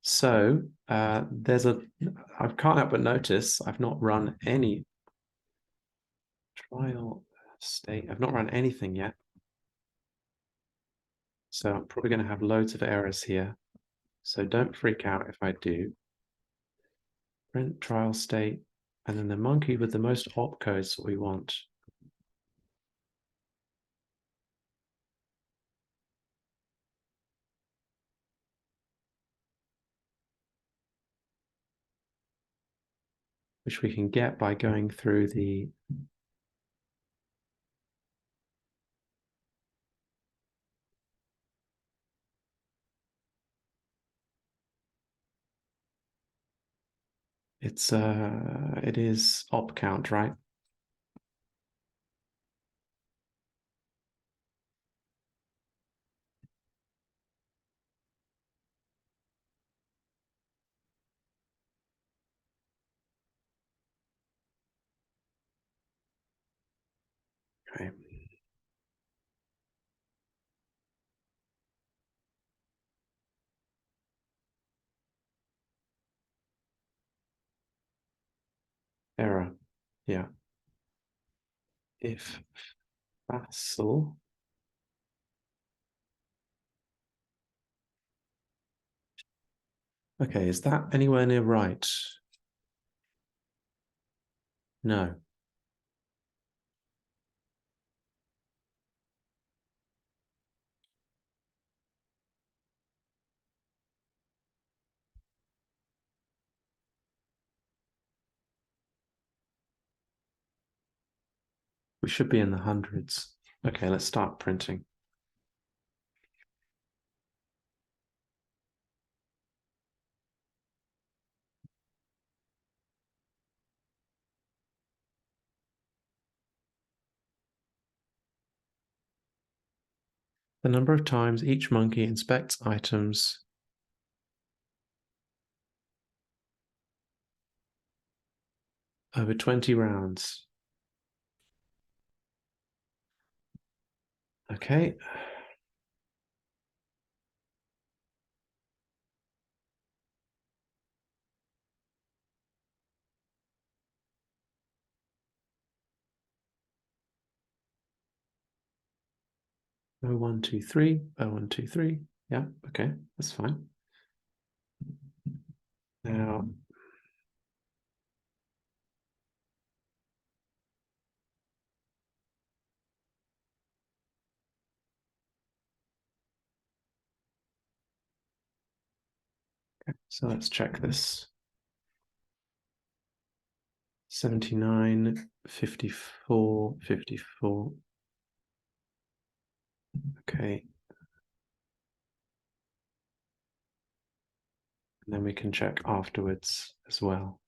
So I can't help but notice I've not run any trial state. I've not run anything yet. So I'm probably going to have loads of errors here. So don't freak out if I do. Print trial state, and then the monkey with the most opcodes we want. Which we can get by going through the it is op count, right? Okay. Error. Yeah. If facile. Okay, is that anywhere near right? No. We should be in the hundreds. Okay, let's start printing. The number of times each monkey inspects items over 20 rounds. Okay. Oh, 1, 2, 3. Oh, 1, 2, 3. Yeah, okay, that's fine. Now, so let's check this. 79, 54, 54. Okay. And then we can check afterwards as well.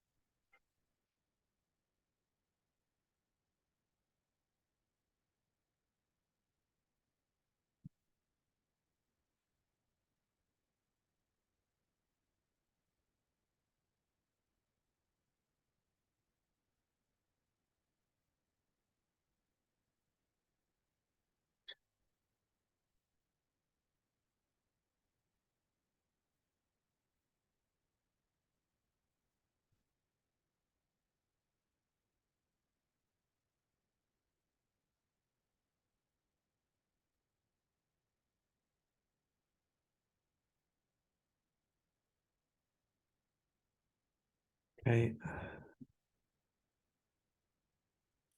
Okay.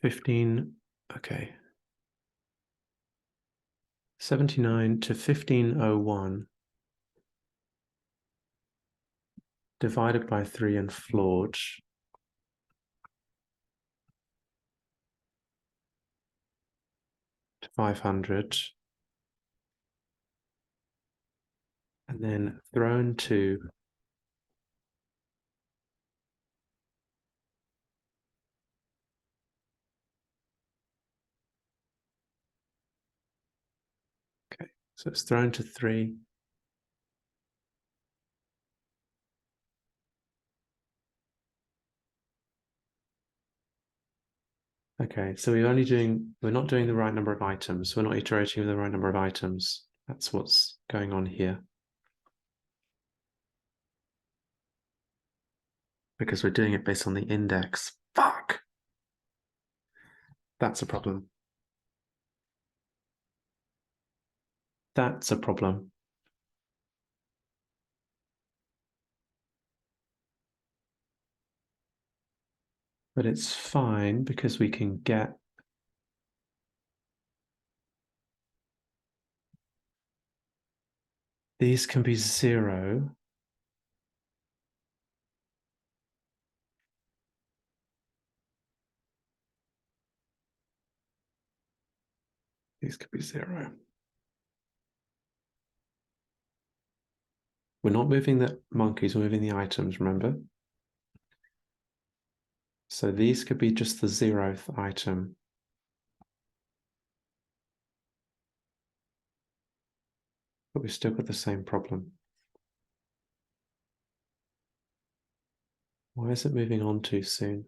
15, okay. 79 to 1501 divided by 3 and floored to 500 and then thrown to okay, so it's thrown to 3. Okay, so we're not doing the right number of items. We're not iterating with the right number of items. That's what's going on here. Because we're doing it based on the index. Fuck! That's a problem. That's a problem. But it's fine because we can get these can be 0. These could be 0. We're not moving the monkeys, we're moving the items, remember? So these could be just the 0th item. But we've still got the same problem. Why is it moving on too soon?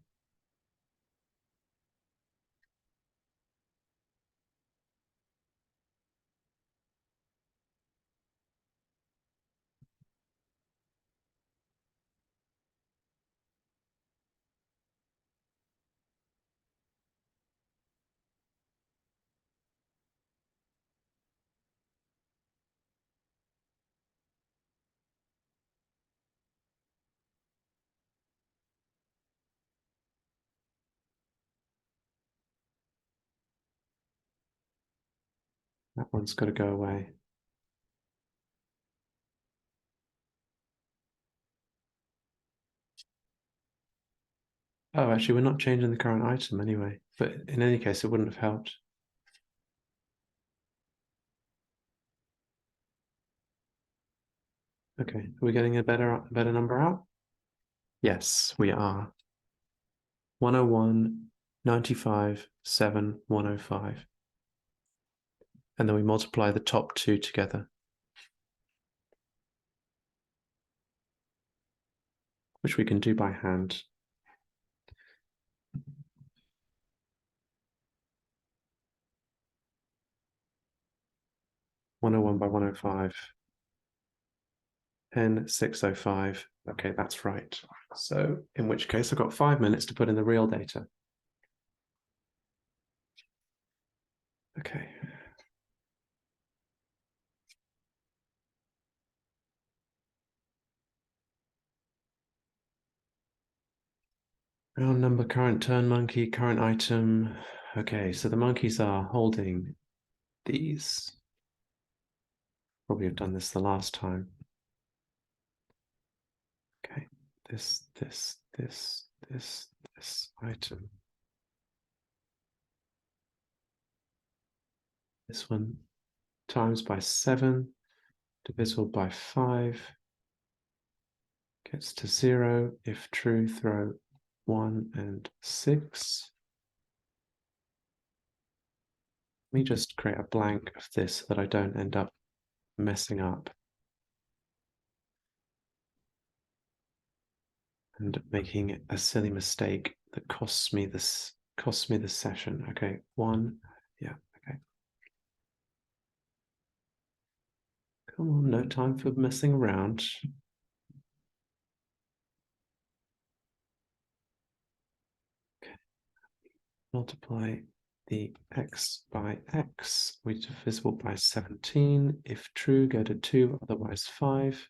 That one's got to go away. Oh, actually, we're not changing the current item anyway. But in any case, it wouldn't have helped. Okay, are we getting a better number out? Yes, we are. 101, 95, 7, 105. And then we multiply the top 2 together, which we can do by hand. 101 by 105. 10, 605. Okay, that's right. So in which case I've got 5 minutes to put in the real data. Okay. Round number, current turn monkey, current item. Okay, so the monkeys are holding these. Probably have done this the last time. Okay, this item. This one times by 7, divisible by 5, gets to 0. If true, throw 1 and 6. Let me just create a blank of this so that I don't end up messing up and making a silly mistake that costs me the session. Okay, 1, yeah, okay. Come on, no time for messing around. Okay. Multiply the x by x, which is divisible by 17. If true, go to 2, otherwise 5.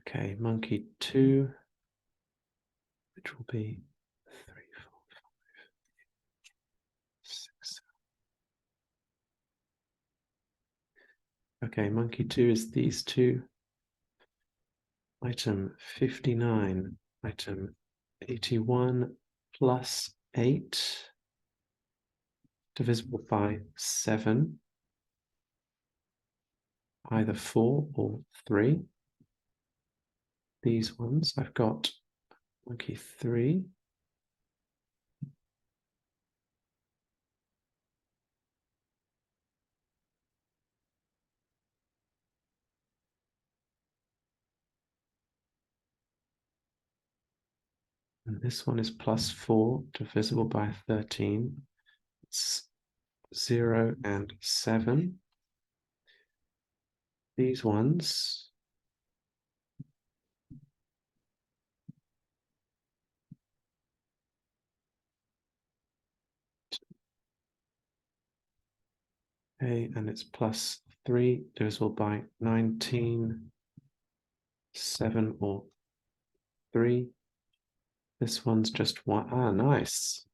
Okay, monkey 2, which will be 3, 4, 5, 6. Okay, monkey 2 is these two. Item 59, item 81 plus 8, divisible by 7, either 4 or 3. These ones, I've got monkey 3, and this one is plus 4, divisible by 13. It's 0 and 7. These ones, okay, and it's plus 3, divisible by 19, 7 or 3. This one's just 1. Ah, nice.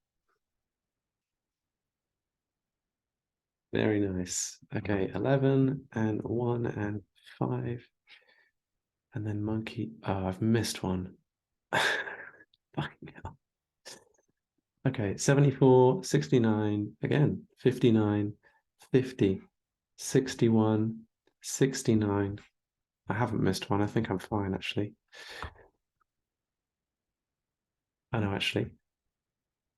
Very nice. Okay, 11 and 1 and 5. And then monkey. Oh, I've missed one. Fucking hell. Okay, 74, 69, again, 59, 50, 61, 69. I haven't missed one. I think I'm fine, actually. I know, actually.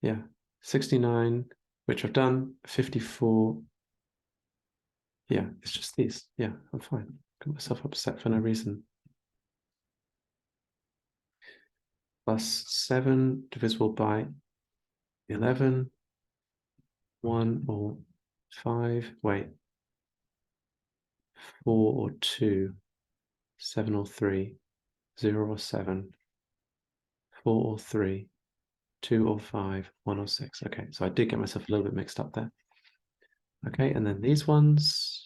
Yeah, 69, which I've done, 54. Yeah, it's just these. Yeah, I'm fine. Got myself upset for no reason. Plus 7 divisible by 11, 1 or 5, wait, 4 or 2, 7 or 3, 0 or 7, 4 or 3, 2 or 5, 1 or 6. Okay, so I did get myself a little bit mixed up there. Okay, and then these ones.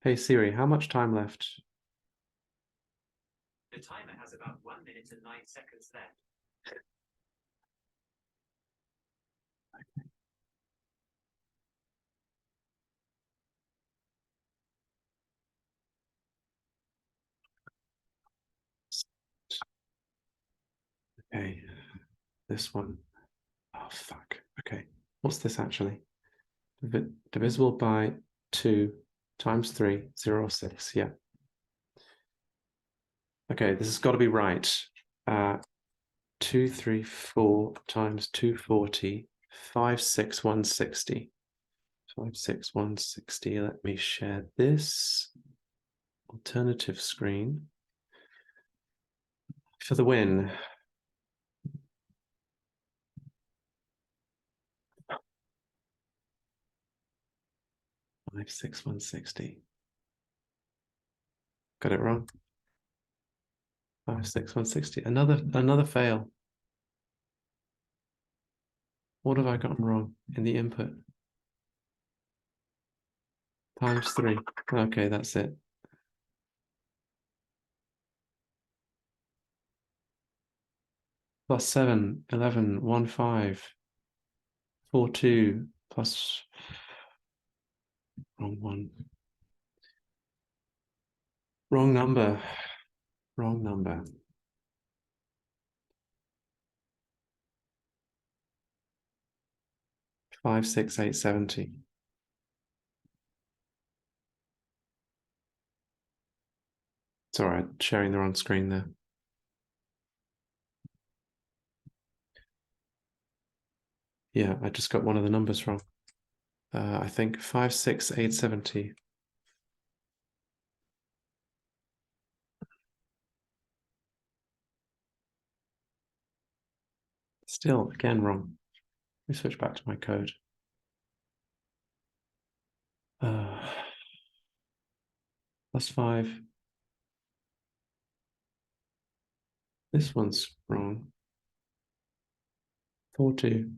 Hey Siri, how much time left? The timer has about 1 minute and 9 seconds left. Okay, this one. Oh, fuck. Okay, what's this actually? Divisible by 2 times 3, 0 or 6. Yeah. Okay, this has got to be right. 2, 3, 4 times 240, 5, 6, 160. 5, 6, 160. Let me share this alternative screen for the win. Five, 6, 160. Got it wrong. 5, 6, 160. Another fail. What have I gotten wrong in the input? Times 3. Okay, that's it. Plus 7, 11, 1, 5, 4, 2, plus wrong one. Wrong number. Wrong number. 5, 6, 8, 70. It's all right, sharing the wrong screen there. Yeah, I just got one of the numbers wrong. I think 5, 6, 8, 70. Still, again, wrong. Let me switch back to my code. Plus 5. This one's wrong. 4, 2.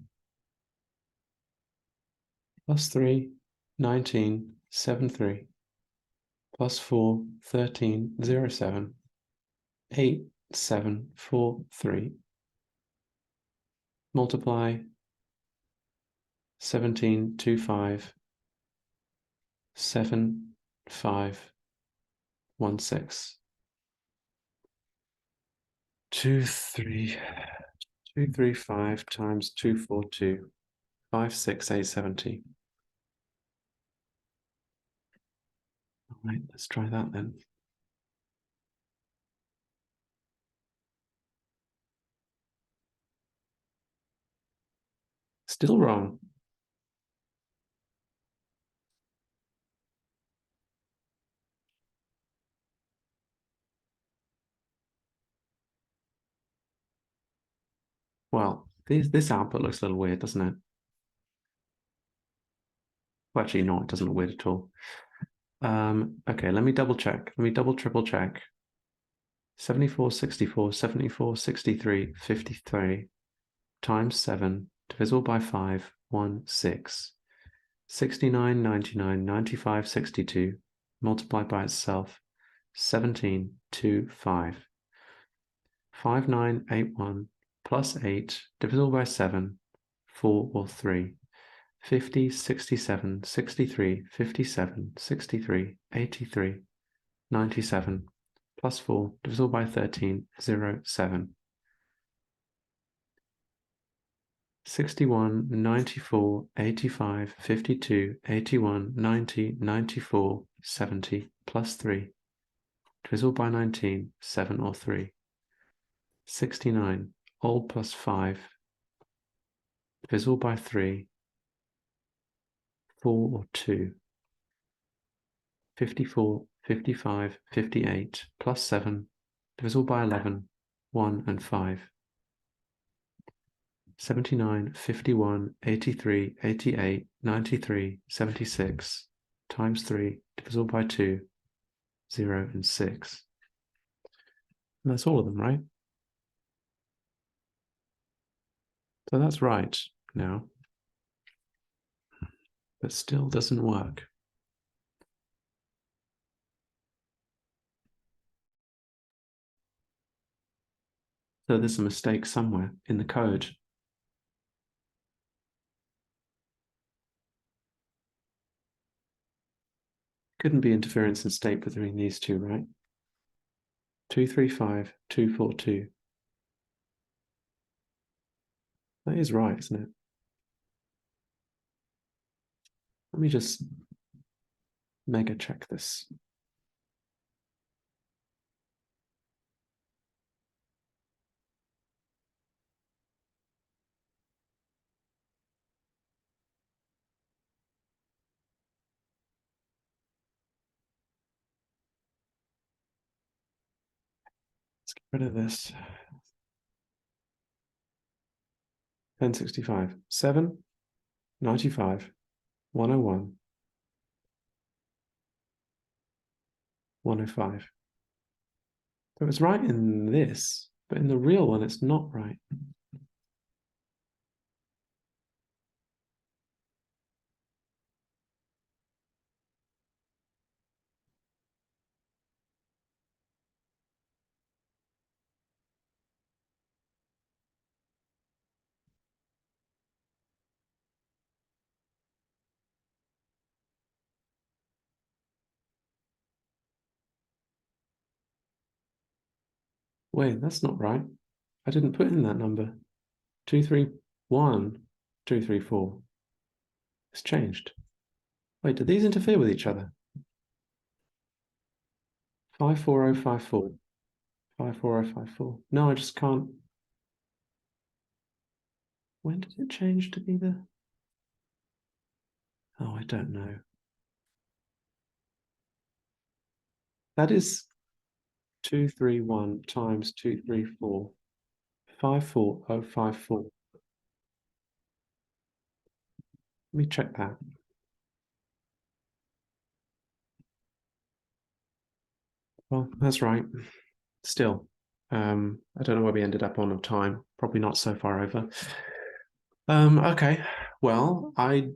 Plus 3. 1973 plus 4, 1307, 8743. Multiply 1725, 7516. 235 times 242, 56870. All right, let's try that then. Still wrong. Well, this output looks a little weird, doesn't it? Well, actually, no, it doesn't look weird at all. Okay, let me double check. Let me triple check. 74, 64, 74, 63, 53 times 7 divisible by 5, 1, 6. 69, 99, 95, 62 multiplied by itself, 17, 2, 5. 5981 plus 8 divisible by 7, 4 or 3. 50, 67, 63, 57, 63, 83, 97 plus 4 divisible by 13, 0, 7. 61, 94, 85, 52, 81, 90, 94, 70 plus 3 divisible by 19, 7 or 3. 69, old plus 5 divisible by 3, 4 or 2. 54, 55, 58 plus 7 divisible by 11, 1 and 5. 79, 51, 83, 88, 93, 76 times 3 divisible by 2, 0 and 6. And that's all of them, right? So that's right now, but still doesn't work. So there's a mistake somewhere in the code. Couldn't be interference in state between these two, right? 235, 242. That is right, isn't it? Let me just mega check this. Let's get rid of this. 1065, 7, 95, 101, 105. So it's right in this, but in the real one, it's not right. Wait, that's not right. I didn't put in that number. 231, 234. It's changed. Wait, do these interfere with each other? 54054. 54054. No, I just can't. When did it change to be the... Oh, I don't know. That is 231 times 234. 54054. Let me check that. Well, that's right. Still, I don't know where we ended up on time. Probably not so far over. Okay. Well, I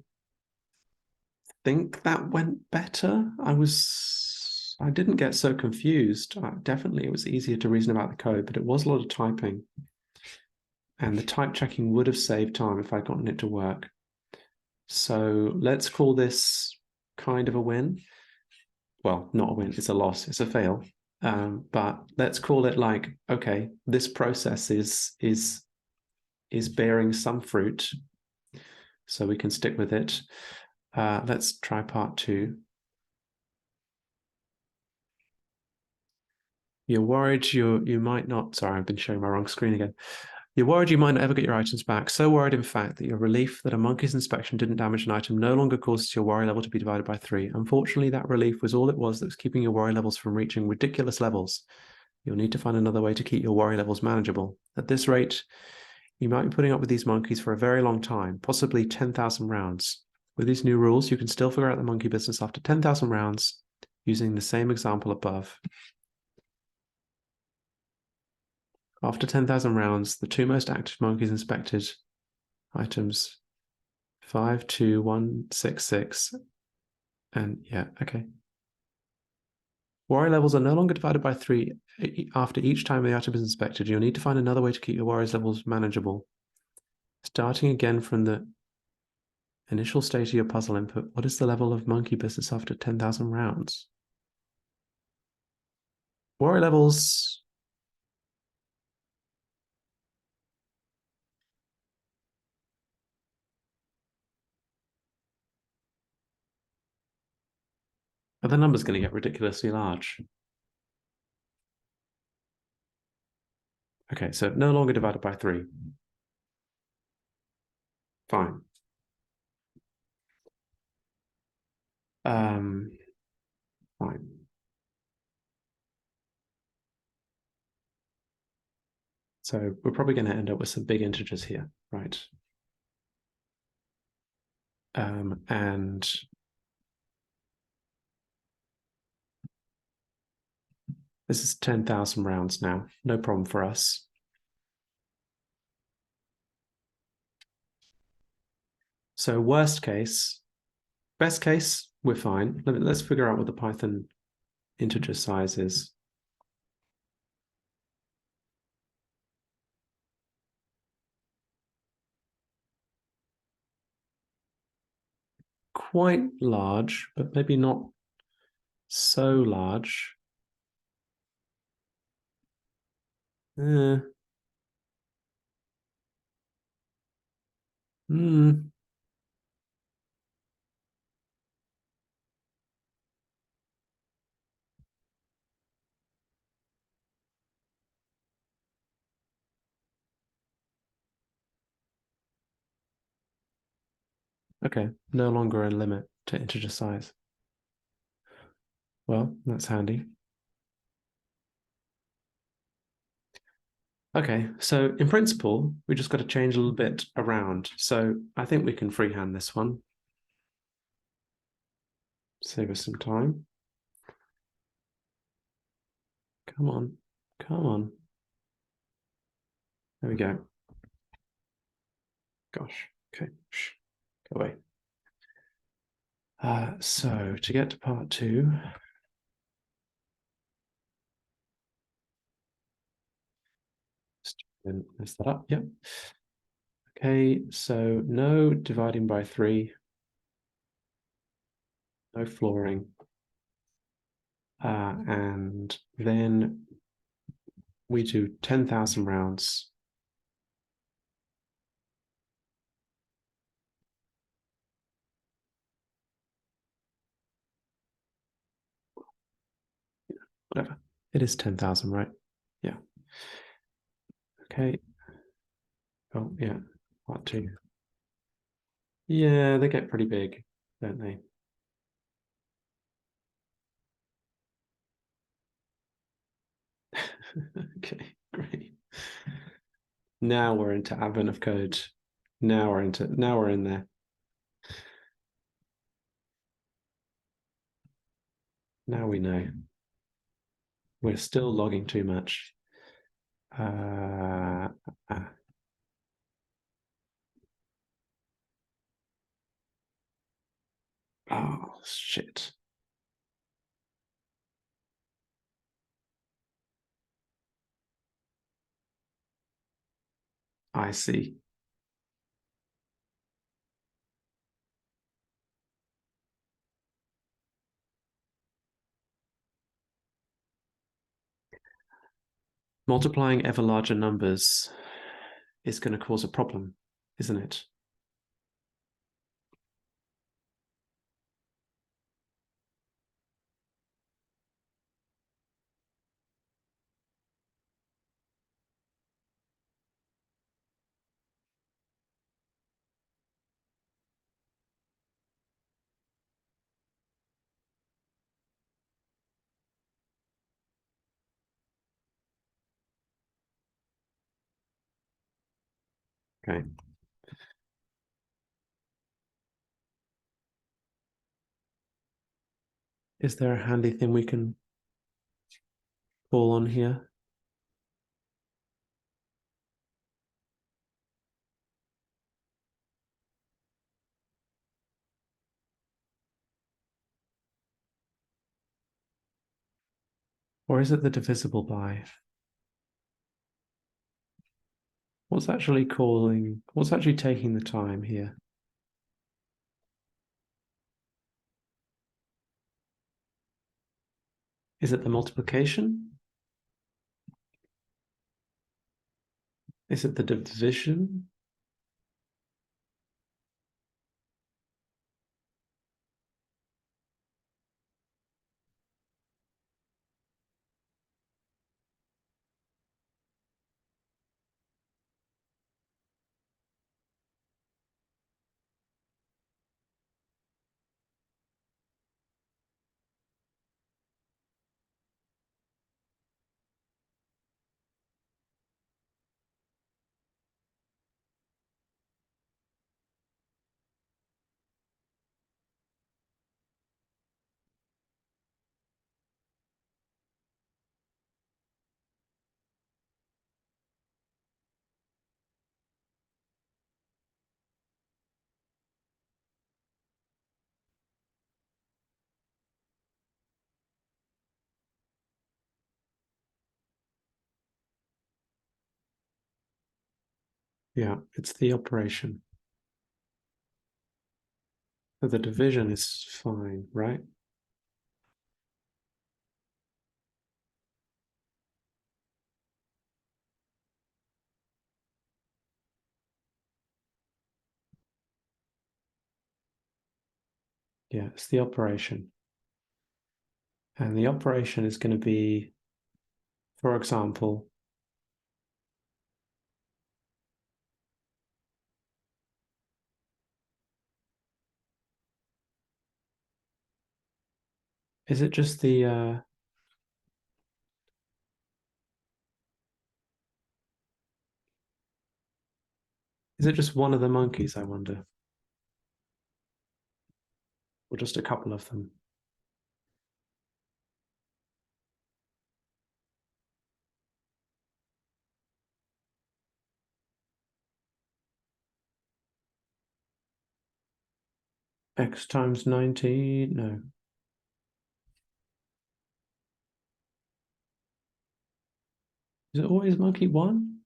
think that went better. I didn't get so confused. Definitely, it was easier to reason about the code, but it was a lot of typing. And the type checking would have saved time if I'd gotten it to work. So let's call this kind of a win. Well, not a win, it's a loss, it's a fail. But let's call it like, okay, this process is bearing some fruit, so we can stick with it. Let's try part 2. You're worried you might not, sorry, I've been showing my wrong screen again. You're worried you might not ever get your items back. So worried, in fact, that your relief that a monkey's inspection didn't damage an item no longer causes your worry level to be divided by 3. Unfortunately, that relief was all it was that was keeping your worry levels from reaching ridiculous levels. You'll need to find another way to keep your worry levels manageable. At this rate, you might be putting up with these monkeys for a very long time, possibly 10,000 rounds. With these new rules, you can still figure out the monkey business after 10,000 rounds using the same example above. After 10,000 rounds, the 2 most active monkeys inspected items 52166 and yeah, okay. Worry levels are no longer divided by 3 after each time the item is inspected. You'll need to find another way to keep your worries levels manageable. Starting again from the initial state of your puzzle input, what is the level of monkey business after 10,000 rounds? Worry levels. Are the numbers going to get ridiculously large? Okay, so no longer divided by 3. Fine. Fine. So we're probably going to end up with some big integers here, right? And this is 10,000 rounds now. No problem for us. So worst case, best case, we're fine. Let's figure out what the Python integer size is. Quite large, but maybe not so large. Hmm. Okay, no longer a limit to integer size. Well, that's handy. Okay, so in principle, we just got to change a little bit around. So I think we can freehand this one. Save us some time. Come on, come on. There we go. Gosh, okay, shh, go away. So to get to part 2, mess that up, yep. Okay, so no dividing by 3, no flooring. And then we do 10,000 rounds. Whatever. It is 10,000, right? Yeah. Okay. Oh, yeah. Part 2. Yeah, they get pretty big, don't they? Okay, great. Now we're into advent of code. Now we're in there. Now we know. We're still logging too much. Oh, shit. I see. Multiplying ever larger numbers is going to cause a problem, isn't it? Okay. Is there a handy thing we can call on here? Or is it the divisible by? What's actually taking the time here? Is it the multiplication? Is it the division? Yeah, it's the operation. So the division is fine, right? Yeah, it's the operation. And the operation is going to be, for example, is it just the is it just one of the monkeys, I wonder? Or just a couple of them? X times 90? No. Is it always monkey one?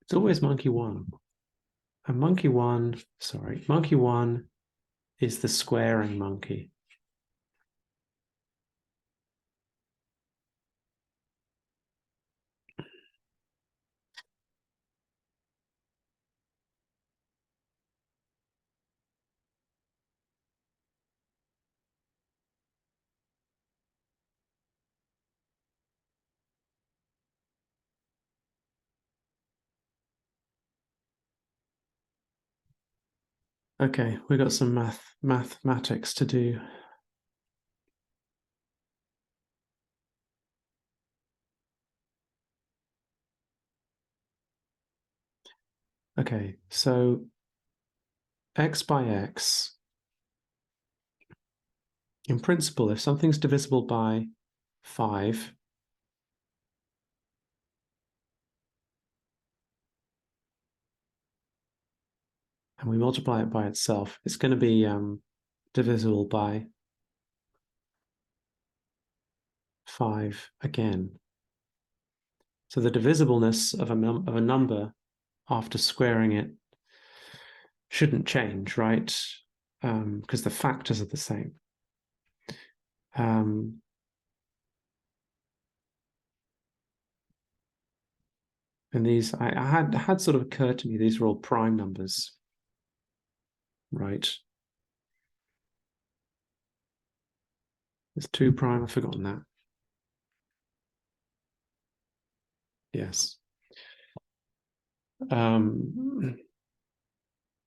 It's always monkey one. And monkey one is the squaring monkey. Okay, we got some mathematics to do. Okay, so x by x, in principle, if something's divisible by 5, and we multiply it by itself, it's going to be divisible by 5 again. So the divisibleness of a number after squaring it shouldn't change, right? Because the factors are the same. And these, I had sort of occurred to me, these are all prime numbers, right? There's 2 prime, I've forgotten that. Yes.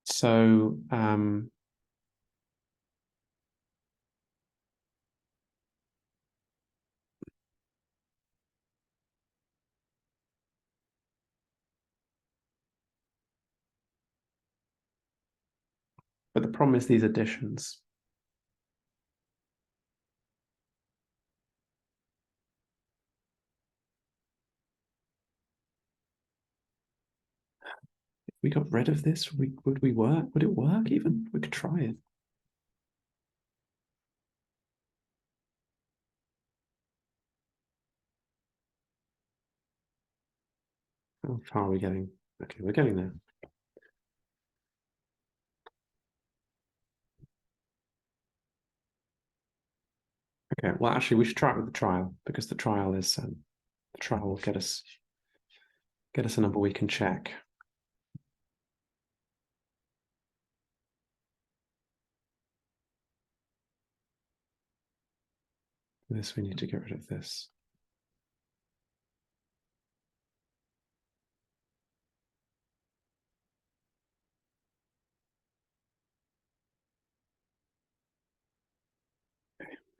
So but the problem is these additions. If we got rid of this, would we work? Would it work even? We could try it. How far are we getting? Okay, we're getting there. Okay, well, actually, we should try it with the trial, because the trial is the trial will get us a number we can check. This, we need to get rid of this.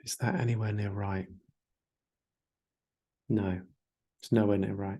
Is that anywhere near right? No, it's nowhere near right.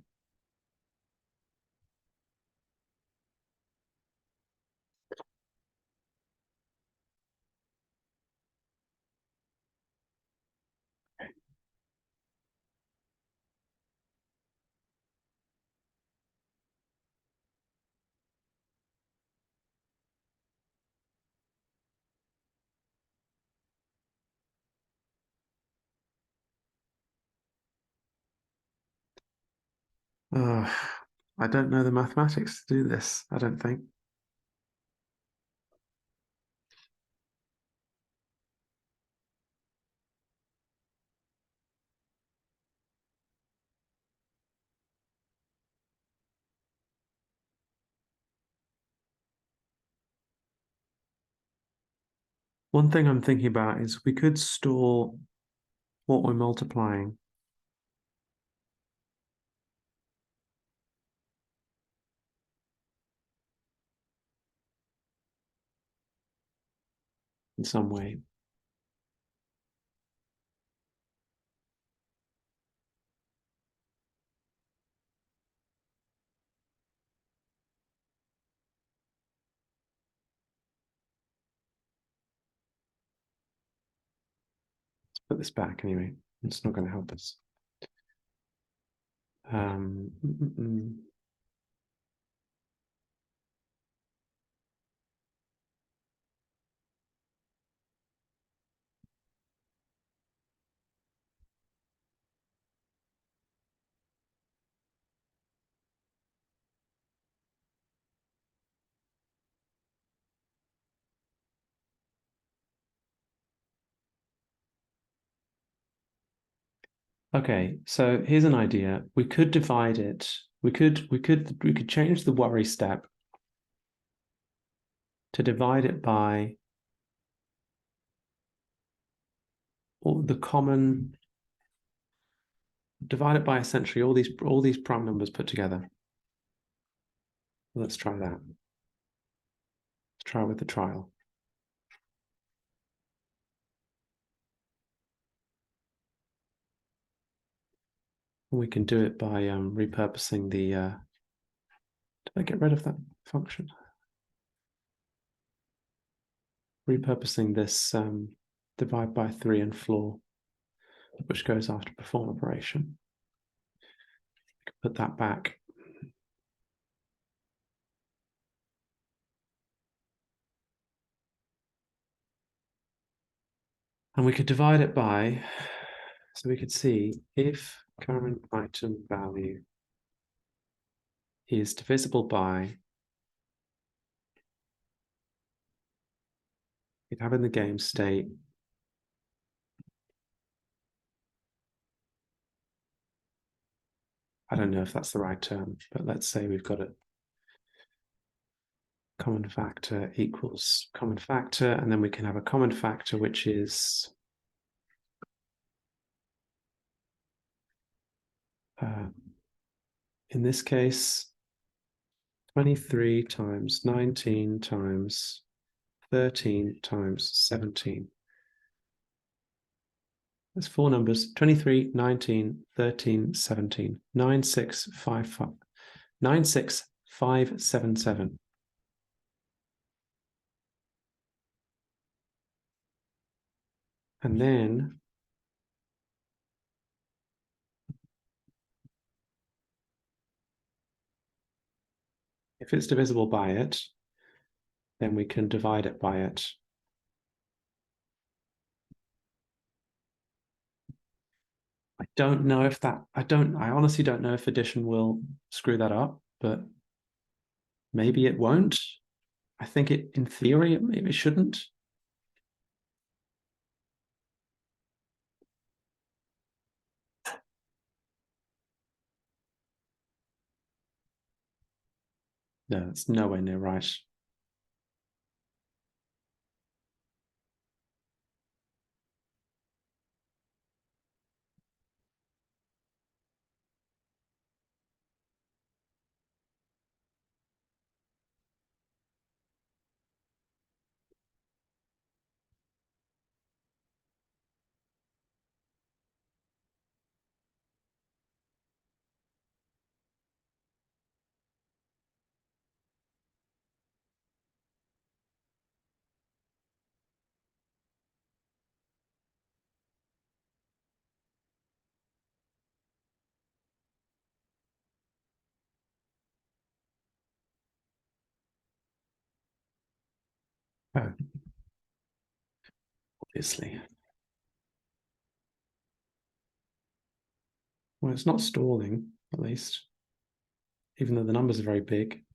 I don't know the mathematics to do this, I don't think. One thing I'm thinking about is we could store what we're multiplying in some way. Let's put this back anyway. It's not going to help us. Okay, so here's an idea. We could divide it. We could change the worry step to divide it by the common, divide it by essentially all these prime numbers put together. Let's try that. Let's try with the trial. We can do it by repurposing the. Did I get rid of that function? repurposing this divide by 3 and floor, which goes after perform operation. Put that back. And we could divide it by, so we could see if current item value is divisible by, we have in the game state I don't know if that's the right term, but let's say we've got a common factor equals common factor, and then we can have a common factor which is in this case 23 times 19 times 13 times 17. There's 4 numbers: 23, 19, 13, 17. 96577. And then if it's divisible by it, then we can divide it by it. I don't know if that, I honestly don't know if addition will screw that up, but maybe it won't. I think it, in theory, it shouldn't. No, it's nowhere near right. Oh, obviously. Well, it's not stalling, at least, even though the numbers are very big.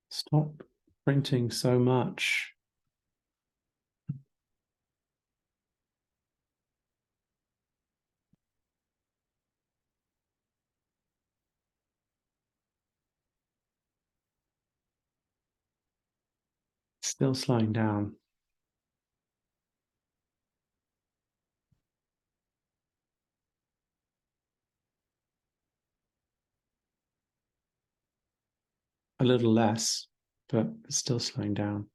Stop printing so much. Still slowing down. A little less, but it's still slowing down.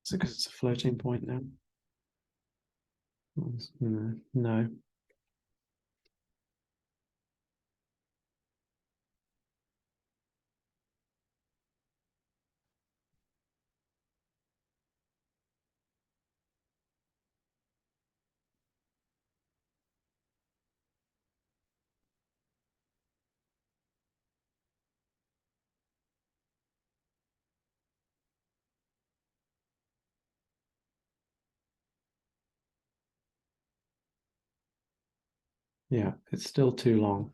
Is it because it's a floating point now? No. Yeah, it's still too long.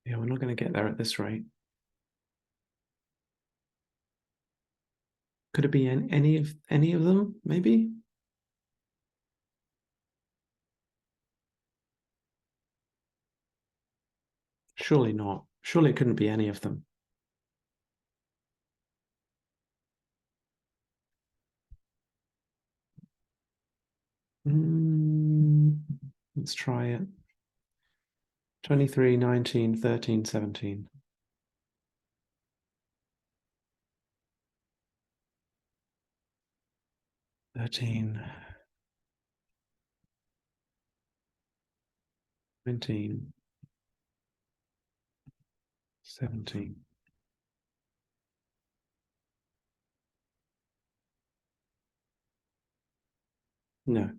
Yeah, we're not going to get there at this rate. Could it be any of them, maybe? Surely not. Surely it couldn't be any of them. Let's try it. 23, 19, 13, 17. 13, 19, 17. No.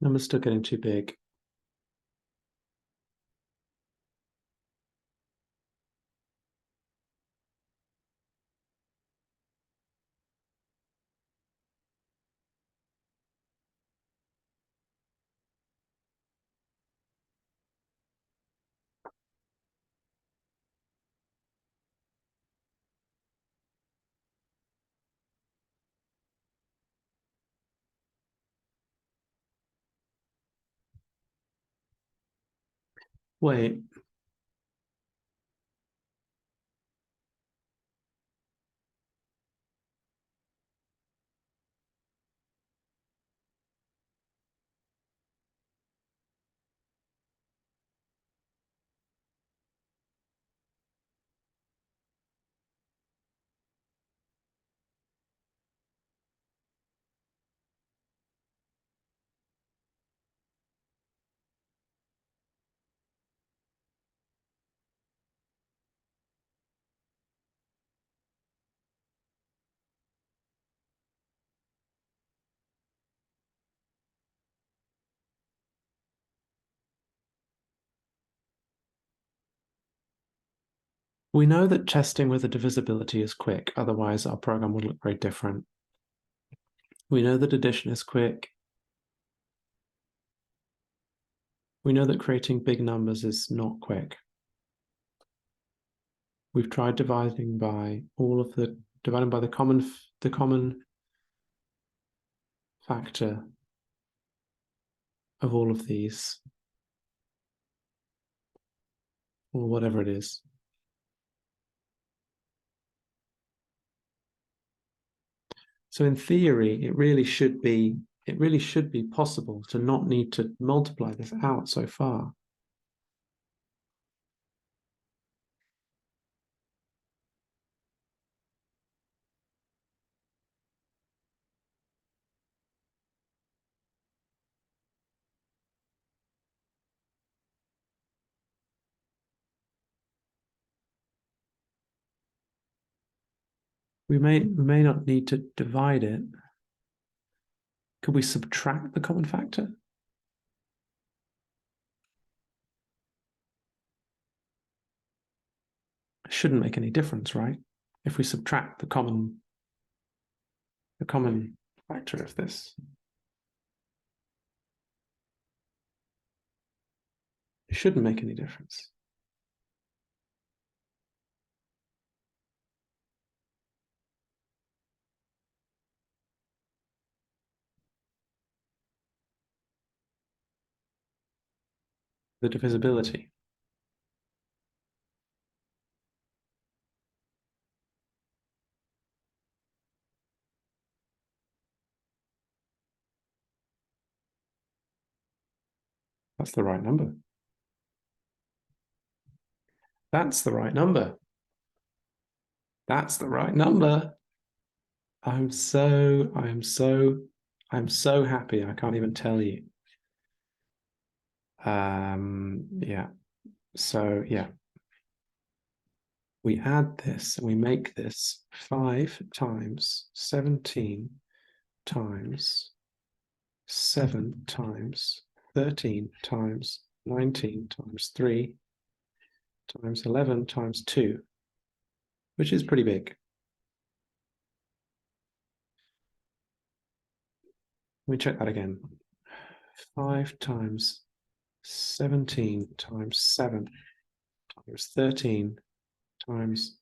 Numbers still getting too big. Wait, we know that testing with a divisibility is quick, otherwise our program would look very different. We know that addition is quick. We know that creating big numbers is not quick. We've tried dividing by the common factor of all of these, or whatever it is. So in theory, it really should be possible to not need to multiply this out so far. We may not need to divide it. Could we subtract the common factor? It shouldn't make any difference, right? If we subtract the common factor of this. It shouldn't make any difference. The divisibility. That's the right number. That's the right number. That's the right number. I'm so happy. I can't even tell you. Yeah. So yeah. We add this and we make this 5 times 17 times 7 times 13 times 19 times 3 times 11 times 2, which is pretty big. Let me check that again. 5 times 17 times 7 times 13 times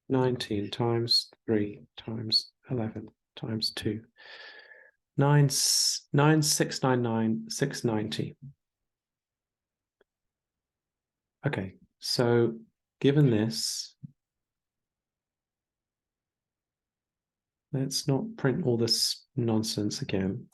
19 times 3 times 11 times 2. 9,699, 690. Okay, so given this, let's not print all this nonsense again.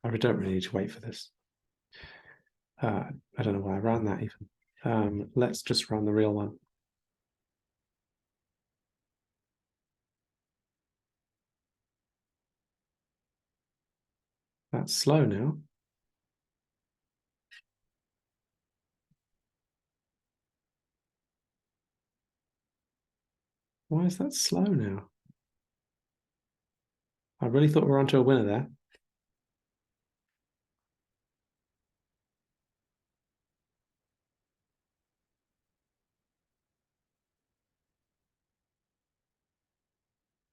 I don't really need to wait for this. I don't know why I ran that even. Let's just run the real one. That's slow now. Why is that slow now? I really thought we were onto a winner there.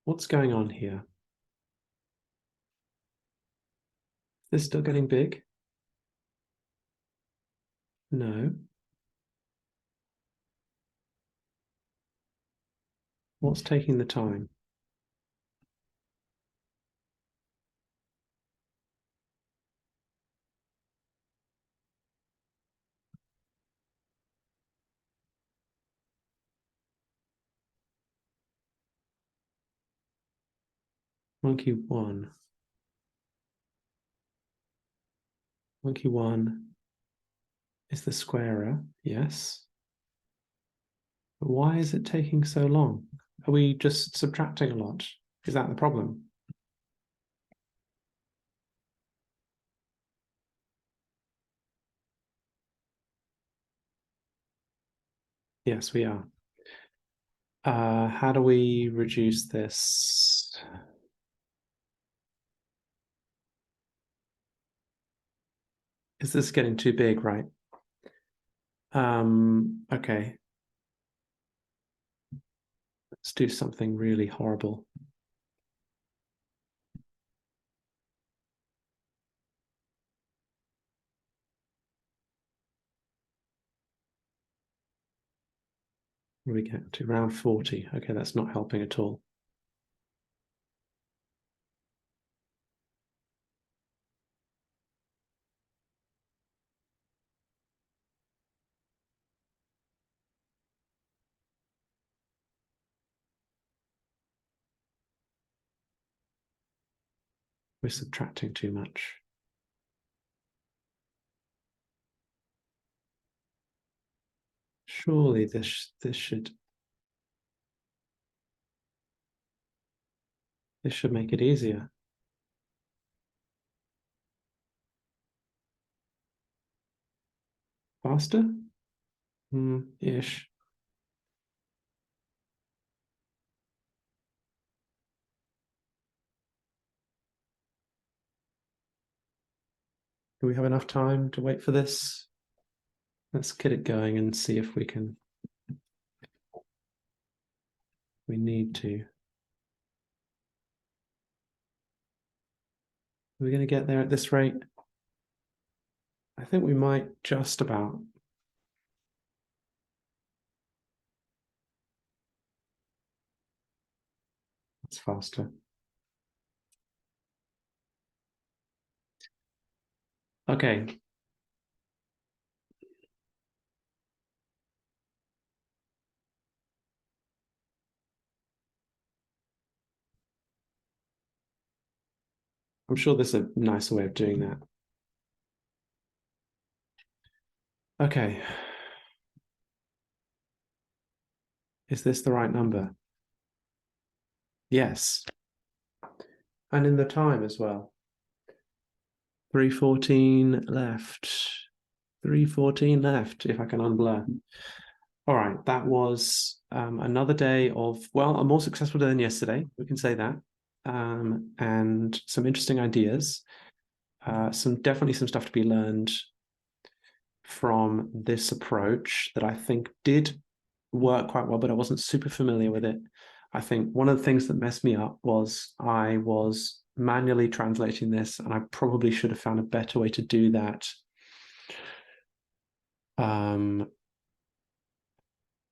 What's going on here? Is this still getting big? No. What's taking the time? Monkey 1. Monkey 1 is the squarer, yes. But why is it taking so long? Are we just subtracting a lot? Is that the problem? Yes, we are. How do we reduce this? Is this getting too big, right? Okay. Let's do something really horrible. We get to round 40. Okay, that's not helping at all. We're subtracting too much. Surely this should make it easier. Faster? Ish. Do we have enough time to wait for this? Let's get it going and see if we can. We need to. Are we going to get there at this rate? I think we might just about. That's faster. Okay. I'm sure there's a nicer way of doing that. Okay. Is this the right number? Yes. And in the time as well. 3:14 left. 3:14 left, if I can unblur. All right, that was another day of, well, a more successful day than yesterday. We can say that. And some interesting ideas. Definitely some stuff to be learned from this approach that I think did work quite well, but I wasn't super familiar with it. I think one of the things that messed me up was I was manually translating this, and I probably should have found a better way to do that.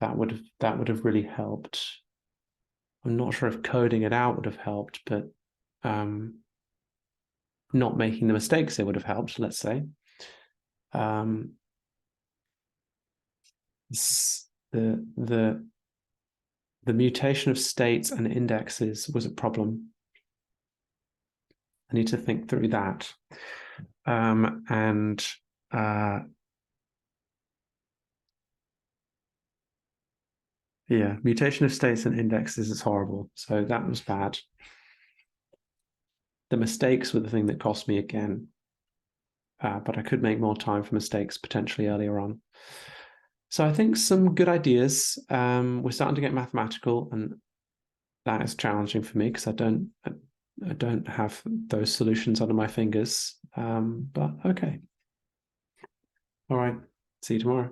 That would have really helped. I'm not sure if coding it out would have helped, but not making the mistakes it would have helped, let's say. The mutation of states and indexes was a problem. I need to think through that. Yeah, mutation of states and indexes is horrible. So that was bad. The mistakes were the thing that cost me again. But I could make more time for mistakes potentially earlier on. So I think some good ideas. We're starting to get mathematical, and that is challenging for me because I don't have those solutions under my fingers. But okay. All right. See you tomorrow.